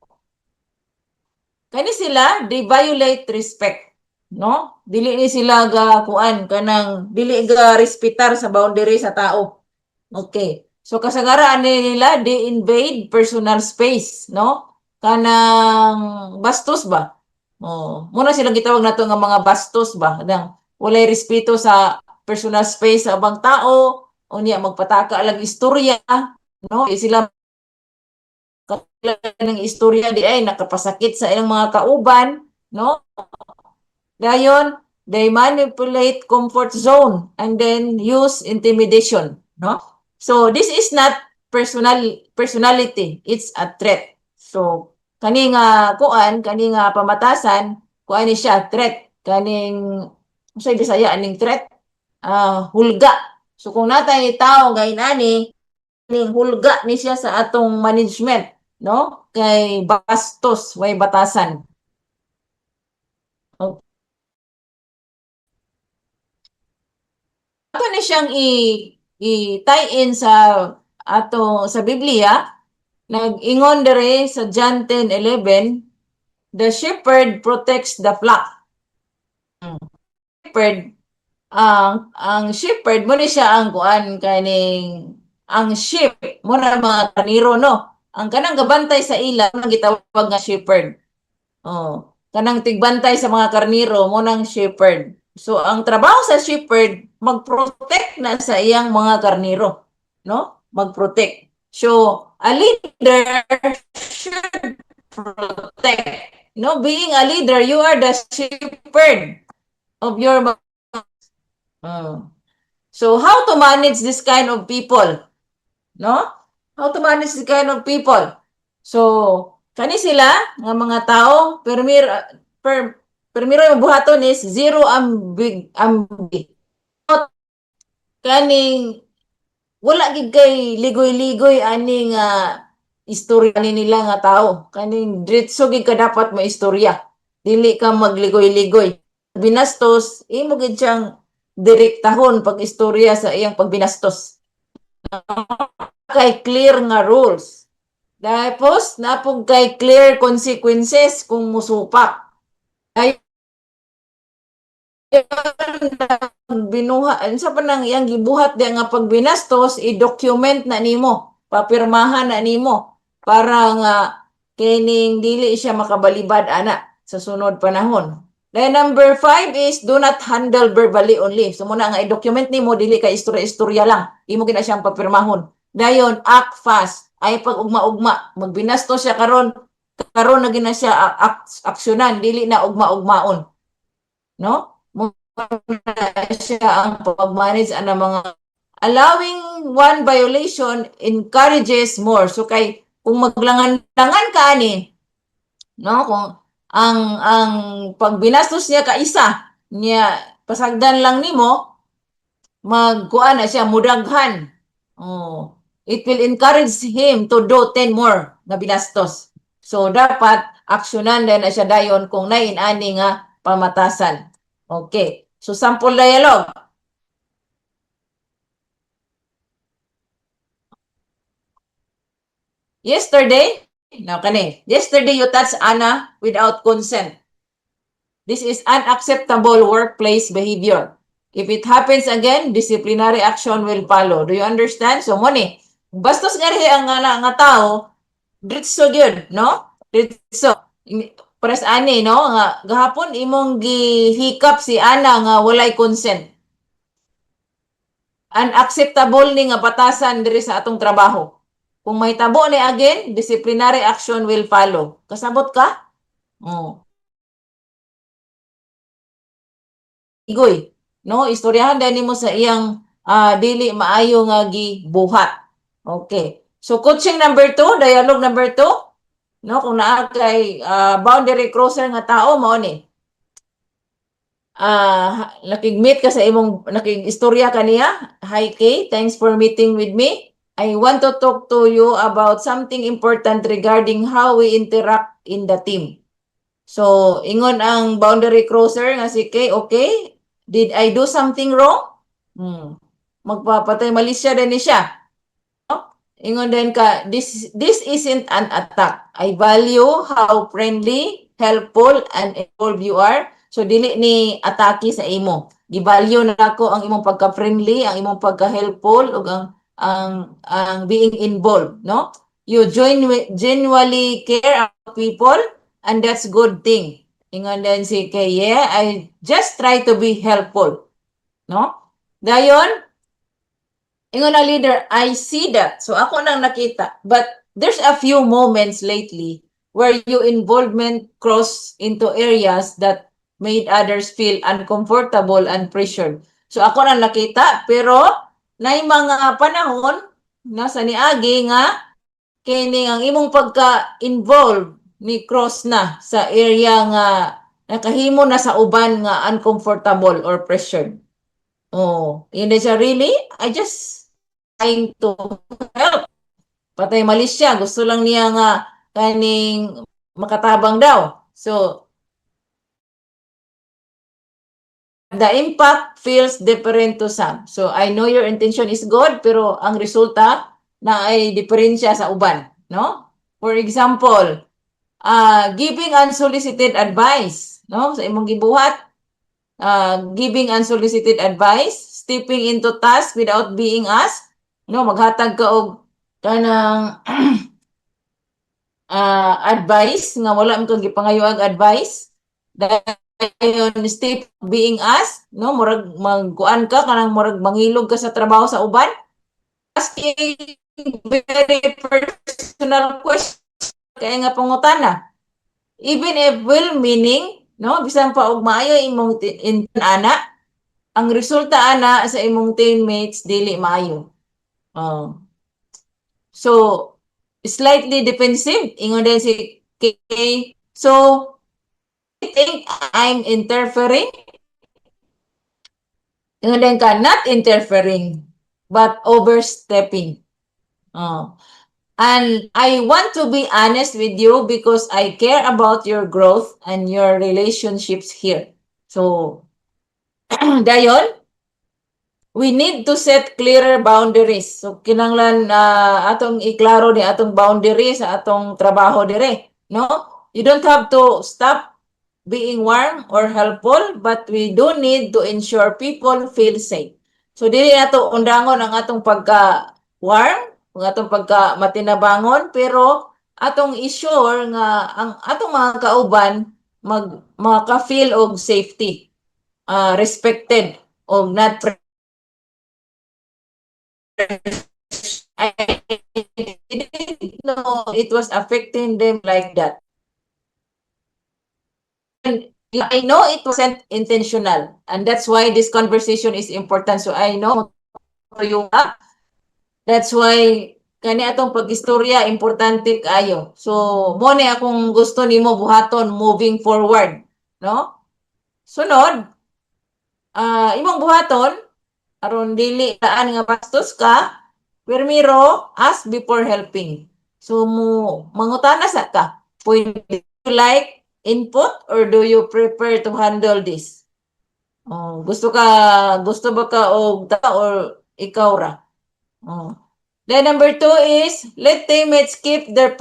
kani sila they violate respect, no? Dili ni sila ga kuan kanang dili ga respetar sa boundary sa tao. Okay. So kasagaraan nila they invade personal space, no? Kanang bastos ba? Oh, muna silang gitawag nato nga mga bastos ba? Nang walay respeto sa personal space sa ubang tao, unya magpataka lang istorya, no? Sila ng istorya di ay nakapasakit sa ilang mga kauban, no? Dayon, they manipulate comfort zone and then use intimidation, no? So this is not personality, it's a threat. So kani nga kuan, kani nga pamatasan, kuan ni siya threat, kaning sa Bisaya aning threat, hulga. So kung natay tao gay nani, ning hulga ni siya sa atong management, no? Kay bastos way batasan. Okay. Ato ni siyang i-tie in sa sa Biblia. Nag-ingon dere sa John 10:11, the shepherd protects the flock. Shepherd, ang shepherd mo ni siya ang kuan kaning ang sheep mo na mga kaniro, no? Ang kanang gabantay sa ila ang gitawag nga shepherd. Oh, kanang tigbantay sa mga karniro mo nang shepherd. So ang trabaho sa shepherd mag-protect na sa iyang mga karniro, no? Mag-protect. So a leader should protect. No, being a leader, you are the shepherd of your. So how to manage this kind of people? No? How to manage this kind of people? So kani sila nga mga tao permiro yung buhaton is zero ambig. Kaning wala gid kay ligoy-ligoy ani nga istorya ni nila nga tao. Kaning diretso gid ka dapat mo istorya. Dili ka magligoy-ligoy. Binastos, imo gid siyang direktahon pag istorya sa iyang pagbinastos. Kay clear nga rules. Tapos napog kay clear consequences kung musupak. Ay binuha sa panang iyang gibuhat di nga pagbinastos i-document na nimo, papirmahan na nimo para nga kining dili siya makabalibad ana sa sunod panahon. Then number 5 is do not handle verbally only. So muna nga i-document nimo dili kay istorya-istorya lang. Imo gina siyang papirmahon. Dayon act fast. Ay pag ugma-ugma magbinastos siya karon na gina siya aksyonan dili na ugma-ugmaon. No? Siya ang pag-manage ang mga allowing one violation encourages more. So kay kung maglangan-langan ka ani, no, kung ang pagbinastos niya ka isa niya pasagdan lang nimo magkuan na siya mudaghan. Oh, it will encourage him to do 10 more na binastos. So dapat aksyonan din na siya dayon kung nain-ani nga pamatasan. Okay. So sample dialogue. Yesterday you touched Anna without consent. This is unacceptable workplace behavior. If it happens again, disciplinary action will follow. Do you understand? So, mo ni, bastos nga rin ang nga tao, diretso gyud, no? Diretso. Pares ani, no? Nga gahapon imong gihikap si ana nga walay consent. Unacceptable ni nga batasan diri sa atong trabaho. Kung may tabo ni again, disciplinary action will follow. Kasabot ka? Oh. Igoy, no? Istoryahan din mo sa iyang dili maayo nga gibuhat. Okay. So coaching number 2, dialogue number 2, no? Kung naa kay boundary crosser nga tao mao ni. Nakig-meet ka sa imong nakig-istorya kaniya. Hi Kay, thanks for meeting with me. I want to talk to you about something important regarding how we interact in the team. So, ingon ang boundary crosser nga si Kay, okay, did I do something wrong? Magpapatay malisya din ni siya. No? Ingon din ka, this isn't an attack. I value how friendly, helpful, and involved you are. So, dili ni atake sa imo. Gi-value na ako ang imong pagka-friendly, ang imong pagka-helpful, ug ang being involved, no? You genuinely care about people, and that's good thing. Ingon din si Kay, yeah, I just try to be helpful. No? Dayon, ingon na leader, I see that. So ako nang nakita. But there's a few moments lately where your involvement crossed into areas that made others feel uncomfortable and pressured. So ako nang nakita, pero nay mga panahon nasa niagi nga kini ang imong pagka-involve ni cross na sa area nga nakahimo na sa uban nga uncomfortable or pressured. Oh, yun din siya, really? I just trying to help. Patay malis siya. Gusto lang niya nga kaning makatabang daw. So, the impact feels different to some. So, I know your intention is good, pero ang resulta na ay diferensya sa uban. No? For example, giving unsolicited advice, no? Sa imong gibuhat, giving unsolicited advice, stepping into task without being asked, no? Maghatag ka og kanang advice nga wala mo kang gipangayuag advice. Dayon step being asked, no? Murag magkuan ka kanang murag mangilog ka sa trabaho sa uban. Asking very personal question kaya nga pangutana. Even if well-meaning, no, bisan pa og maayo imong ana, ang resulta ana sa imong teammates dili maayo. So slightly defensive ingon din si Kay. So I think I'm interfering. Ingon din ka not interfering but overstepping. And I want to be honest with you because I care about your growth and your relationships here. So, dayon, we need to set clearer boundaries. So, kinanglan atong iklaro ni atong boundaries sa atong trabaho dire. No? You don't have to stop being warm or helpful, but we do need to ensure people feel safe. So, dili nato undangon ang atong pagka-warm, ang atong pagka-matinabangon, pero atong i-sure nga ang atong mga kauban maka-feel og safety, respected, og not I didn't know it was affecting them like that. And I know it wasn't intentional, and that's why this conversation is important. So I know yung that's why kani atong pag-istorya importante kayo. So mo ni akong gusto nimo buhaton moving forward, no? Sunod, imong buhaton aron dili taan nga bastos ka, primero ask before helping. So mangutana sa ka, pwede you like input or do you prefer to handle this? Gusto ba ka or ikaw ra? Then number 2 is let teammates keep their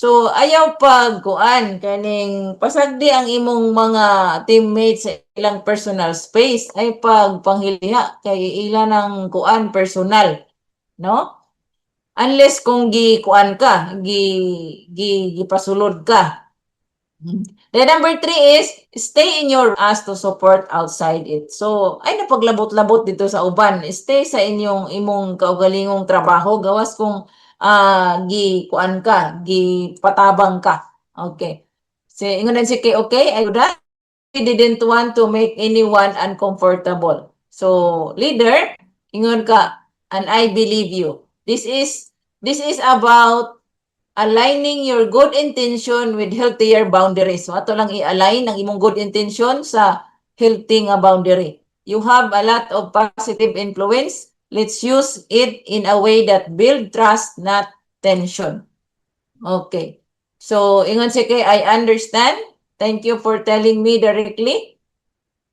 So ayaw pag kuan kaning pasagdi ang imong mga teammates sa ilang personal space ay pag panghiliha kay ila ng kuan personal, no? Unless kung gi kuan ka, gipasulod ka. Then number 3 is stay in your as to support outside it. So, ay napaglabot-labot dito sa uban. Stay sa inyong imong kaugalingong trabaho gawas kung gi kuan ka, gi patabang ka. Okay. So, ingon si kay okay, I that we didn't want to make anyone uncomfortable. So, leader, ingon ka, and I believe you. This is about aligning your good intention with healthier boundaries. So, ato lang i-align ang imong good intention sa healthy nga boundary. You have a lot of positive influence. Let's use it in a way that build trust, not tension. Okay. So, ingon si kay, I understand. Thank you for telling me directly.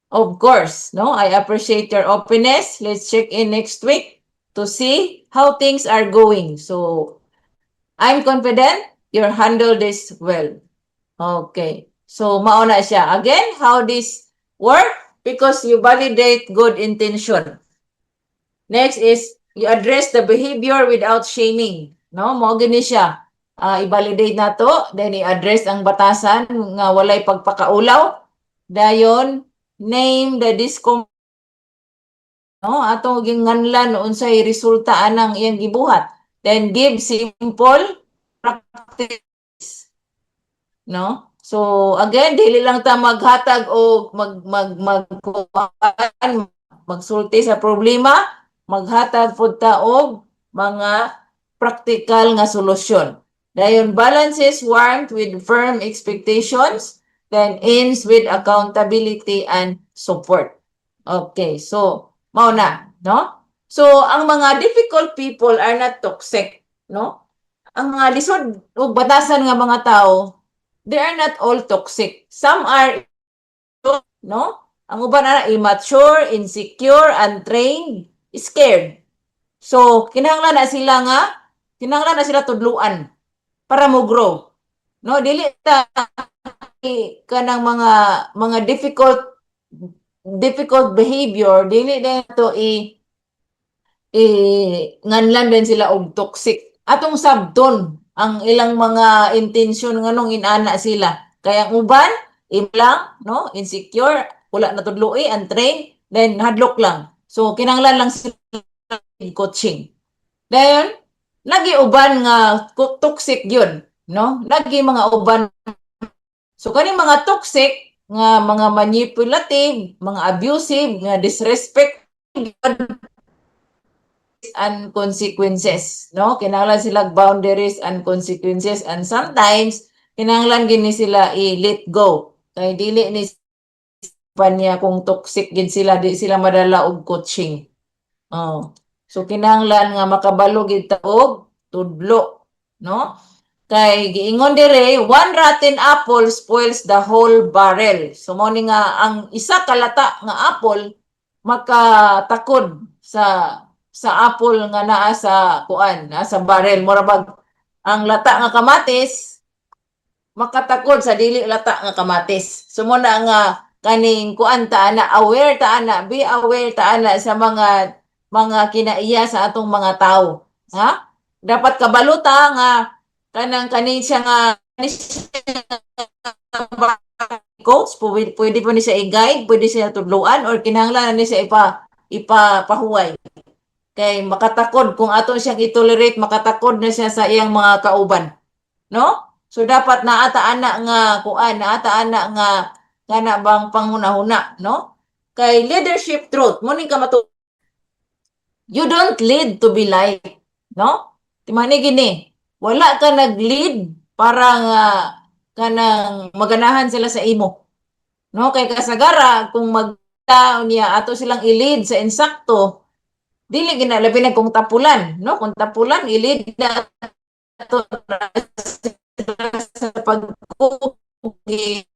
Of course, no? I appreciate your openness. Let's check in next week to see how things are going. So, I'm confident you'll handle this well. Okay. So, mauna siya. Again, how this work? Because you validate good intention. Next is, you address the behavior without shaming. No? Mo gani siya. I-validate na to, then i-address ang batasan nga walay pagpakaulaw. Dayon, name the discomfort. No? Atong ginganlan unsay resulta anang iyang gibuhat. Then give simple practice. No? So again, dili lang ta maghatag o magsulti sa problema, maghatag pud ta og mga practical nga solusyon. Dayon balances warmth with firm expectations, then ends with accountability and support. Okay, so mao na, no? So ang mga difficult people are not toxic, no? Ang mga lisod ug batasan nga mga tao, they are not all toxic. Some are, no? Ang uban na immature, insecure, untrained, scared. So, kinahanglan na sila tudluan para mo grow. No, dili ta kanang mga difficult behavior, dili na to nganlan din sila og toxic. Atong sabton ang ilang mga intention nganong inana sila. Kaya ang uban, lang, no? Insecure, wala na tudloi, untrained, then hadlok lang. So, kinanglan lang sila coaching. Dayon, lagi uban nga toxic yun, no? Lagi mga uban. So, kaning mga toxic, nga mga manipulative, mga abusive, nga disrespect, and consequences, no? Kinahanglan sila boundaries and consequences, and sometimes kinahanglan gini sila i-let go. Kay dili ni niya kung toxic gid sila, di sila madala og coaching. Oh. So kinahanglan nga makabalo gid ta og tudlo, no? Kay giingon dire, one rotten apple spoils the whole barrel. So mo ni nga ang isa kalata nga apple makatakod sa apple nga naa sa kuan, sa barrel. Mura bag ang lata nga kamatis makatakod sa dili lata nga kamatis. So mo na nga kaning kuan ta ana, aware ta ana, be aware ta ana sa mga kinaiya sa atong mga tao. Ha? Dapat kabaluta nga kaning siya nga coach, pwede po ni siya i-guide, pwede siya tudluan, or kinahanglan ni siya ipahuway. Kay makatakod, kung ato siyang i-tolerate, makatakod na siya sa iyang mga kauban. No? So dapat naata-ana nga kuan, naata-ana nga kana bang panghuna-huna, no? Kay leadership truth, mo ni ka you don't lead to be liked, no? Timani gini, wala ka nag-lead para nga kanang maganahan sila sa imo. No, kay kasagara kung magtaon niya ato silang i-lead sa insakto, dili ginalabi na kung tapulan, no? Kung tapulan i-lead na ato sa pagkugi.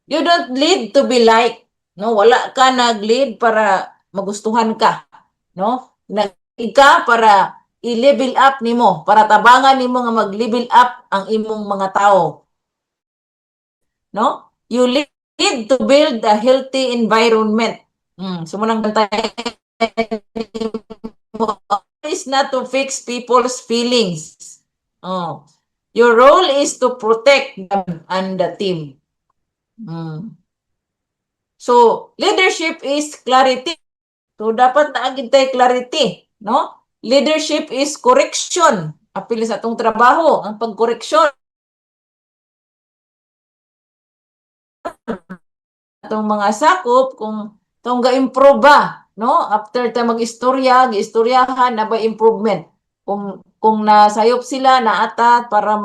You don't lead to be liked, no? Wala ka nag-lead para magustuhan ka, no? Nag-lead ka para i-level up nimo para tabangan nimo nga mag-level up ang imong mga tao. No? You need to build a healthy environment. So munang bantay is not to fix people's feelings. Oh. Your role is to protect them and the team. So, leadership is clarity. So, dapat naagid tayo clarity, no? Leadership is correction. Apil sa atong trabaho, ang pagkoreksyon. Atong mga sakop, kung itong ga-improve ba, no? After tayo mag-istorya, gi-istoryahan, na ba improvement? Kung nasayop sila, naata para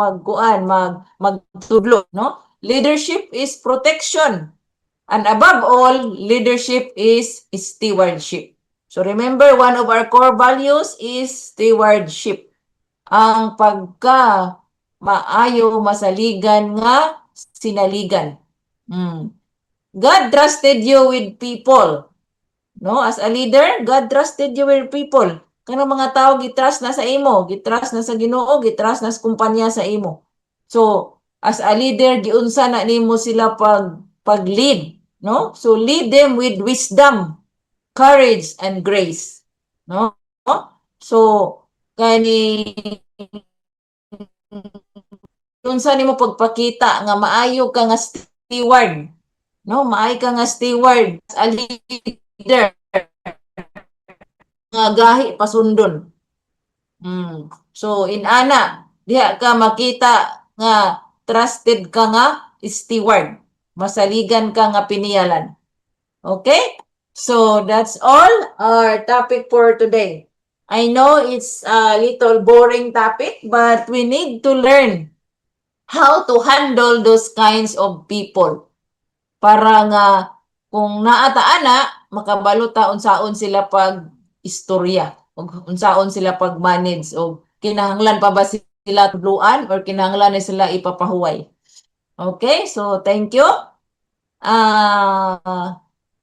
magtudlo, no? Leadership is protection. And above all, leadership is stewardship. So remember, one of our core values is stewardship. Ang pagka maayo masaligan nga sinaligan. God trusted you with people. No, as a leader, God trusted you with people. Kanang mga tao gitrust na sa imo, gitrust na sa Ginoo, gitrust na sa kumpanya sa imo. So, as a leader, giunsa na nimo sila pag-lead, no? So lead them with wisdom, courage and grace, no? So kani unsa nimo pagpakita nga maayo ka nga steward, no? Maayo ka nga steward as a leader nga gahi pasundon. So in ana diha ka makita nga trusted ka nga steward, masaligan ka nga piniyalan. Okay? So that's all our topic for today. I know it's a little boring topic, but we need to learn how to handle those kinds of people. Para nga kung naataana, makabaluta unsaon sila pag-istorya, o unsaon sila pag-manage, o kinahanglan pa ba sila tudluan or kinahanglan na sila ipapahuway. Okay? So thank you.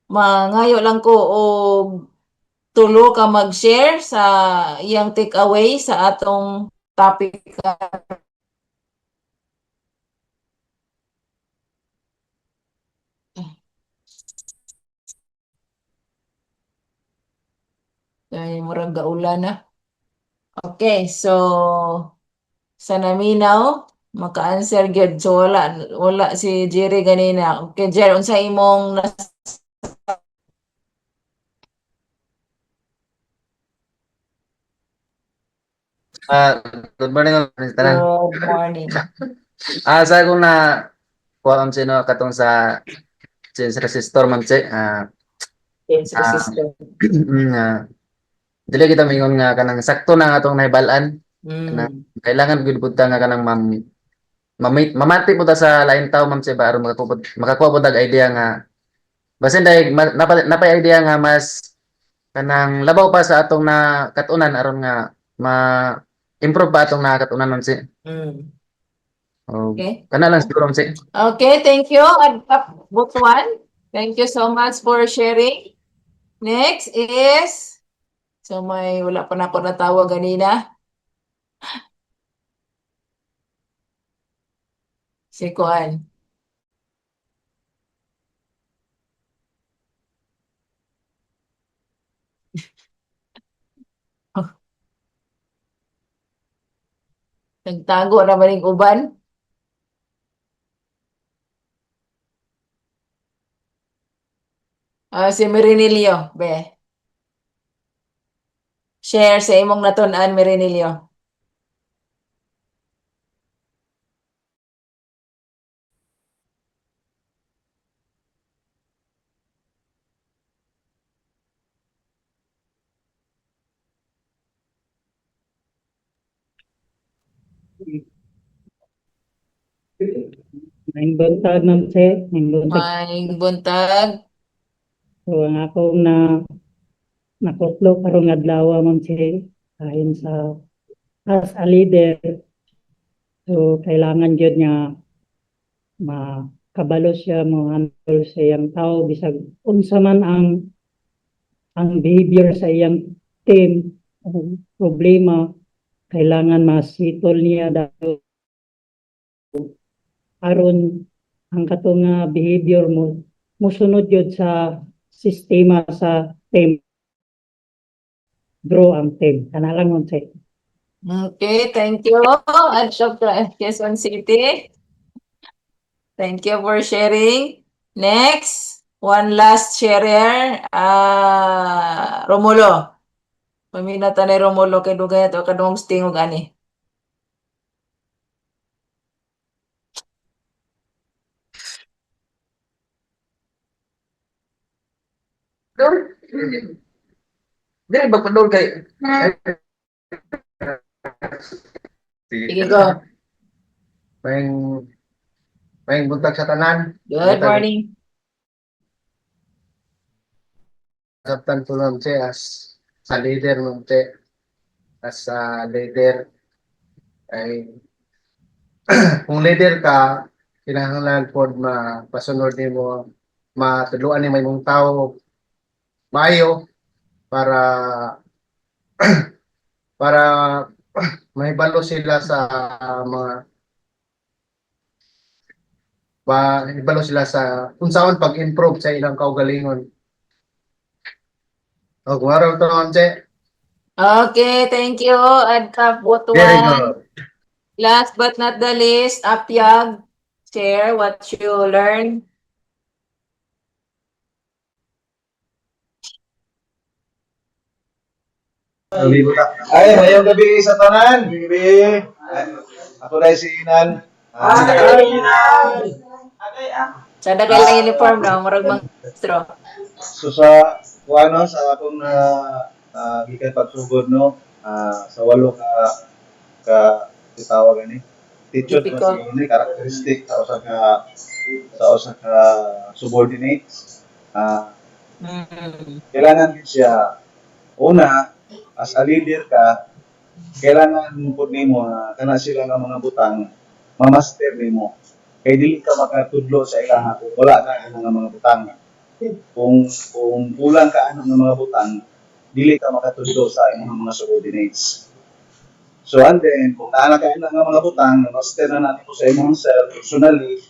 Mangayo lang ko og tulo ka mag-share sa iyang takeaway sa atong topic. Ay, murag gaulan na. Okay, so sa naminaw, maka-answer gyud. So wala si Jerry ganina. Okay, Jerry, unsa imong Good morning, tanan. good morning. Sa akong na kuha sino katong sa change resistor man si Yes, resistor. dili kita mingon nga kanang sakto na atong nahibalan na kailangan gud pud ta nga kanang mamati po ta sa lain tao ma'am si aron makakuha po tag idea nga basin dahil napay idea nga mas kanang labaw pa sa atong na katunan aron nga ma-improve pa atong na katunan ma'am si. Okay. Kana lang siguro ma'am si. Okay, thank you. Butuan. Thank you so much for sharing. Next is, so wala pa na ako natawag ganina. Si Kuan. Nagtago na maling uban. Si Merinilio, be. Share sa imong natun-an, Merinilio. Maing buntag ma'am si, maing buntag. Maing buntag. So ang akong nakutlo karong adlaw ma'am si, ayon sa as a leader. So kailangan gyud nga makabalo siya mo handle sa iyang tao bisag unsa man ang behavior sa iyang team, ang problema kailangan masitol niya daw aron ang katong nga behavior mo musunod yun sa sistema sa team. Draw ang team. Kana lang mo say. Okay, thank you. At Shopra Quezon City. Thank you for sharing. Next, one last sharer, Romulo. Paminata ni Romulo kay dugay ato kadung stingog ani. Dili ba padol kay Sige go. may buntag sa tanan. Good morning. Kaptan ko lang as sa leader mo as sa leader ay kung leader ka kinahanglan pod mapasunod nimo matuluan ni may mong tao maayo para para mahibalo sila sa mga mahibalo sila sa kung saan pag-improve sa ilang kaugalingon. O kung araw to Amche. Okay, thank you. At Very Butuan. good. Last but not the least, Apyag. Share what you learned. Ay, mayong gabi sa tanan. Gabi. Ako na si Inan. Sa dagal ng uniform na, murag mga stro. So sa ano sa akong gikan pagsugod no sa walo ka tawag ani teacher ko Typical. si ini karakteristik sa usa ka subordinates kailangan din siya una as a leader ka kailangan pud nimo kana sila nga mga butang mamaster nimo kay dili ka makatudlo sa ilaha kung wala ka mga butang kung kulang ka ng mga butang, dili ka makatudlo sa imong mga subordinates. So and then, kung naana ka ng mga butang, master na natin po sa imong self personally,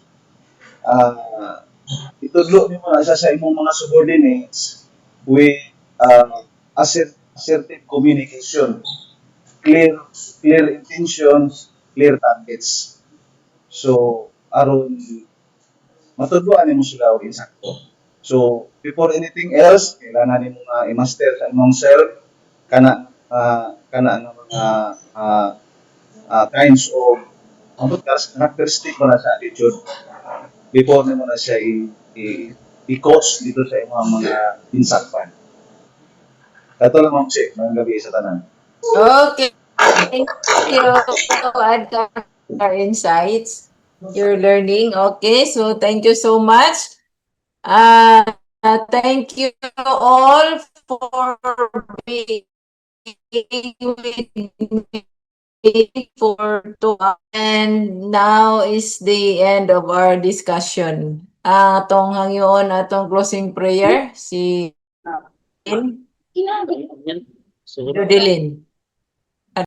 itudlo nimo na isa sa imong mga subordinates with assertive communication, clear intentions, clear targets. So, aron matudloan nimo sila og insakto. So, before anything else, kailangan nimo nga i-master sa imong self kana nga mga kinds of characteristic mo na sa attitude before nimo na siya i-coach dito sa imong mga insakpan. Kato lang ma'am si, mga gabi sa tanan. Okay. Thank you. Add our insights. Your learning. Okay, so thank you so much. Thank you all for being with me for 2 hours. And now is the end of our discussion. Atong hangyoon atong closing prayer si Yan. So, Jodelyn.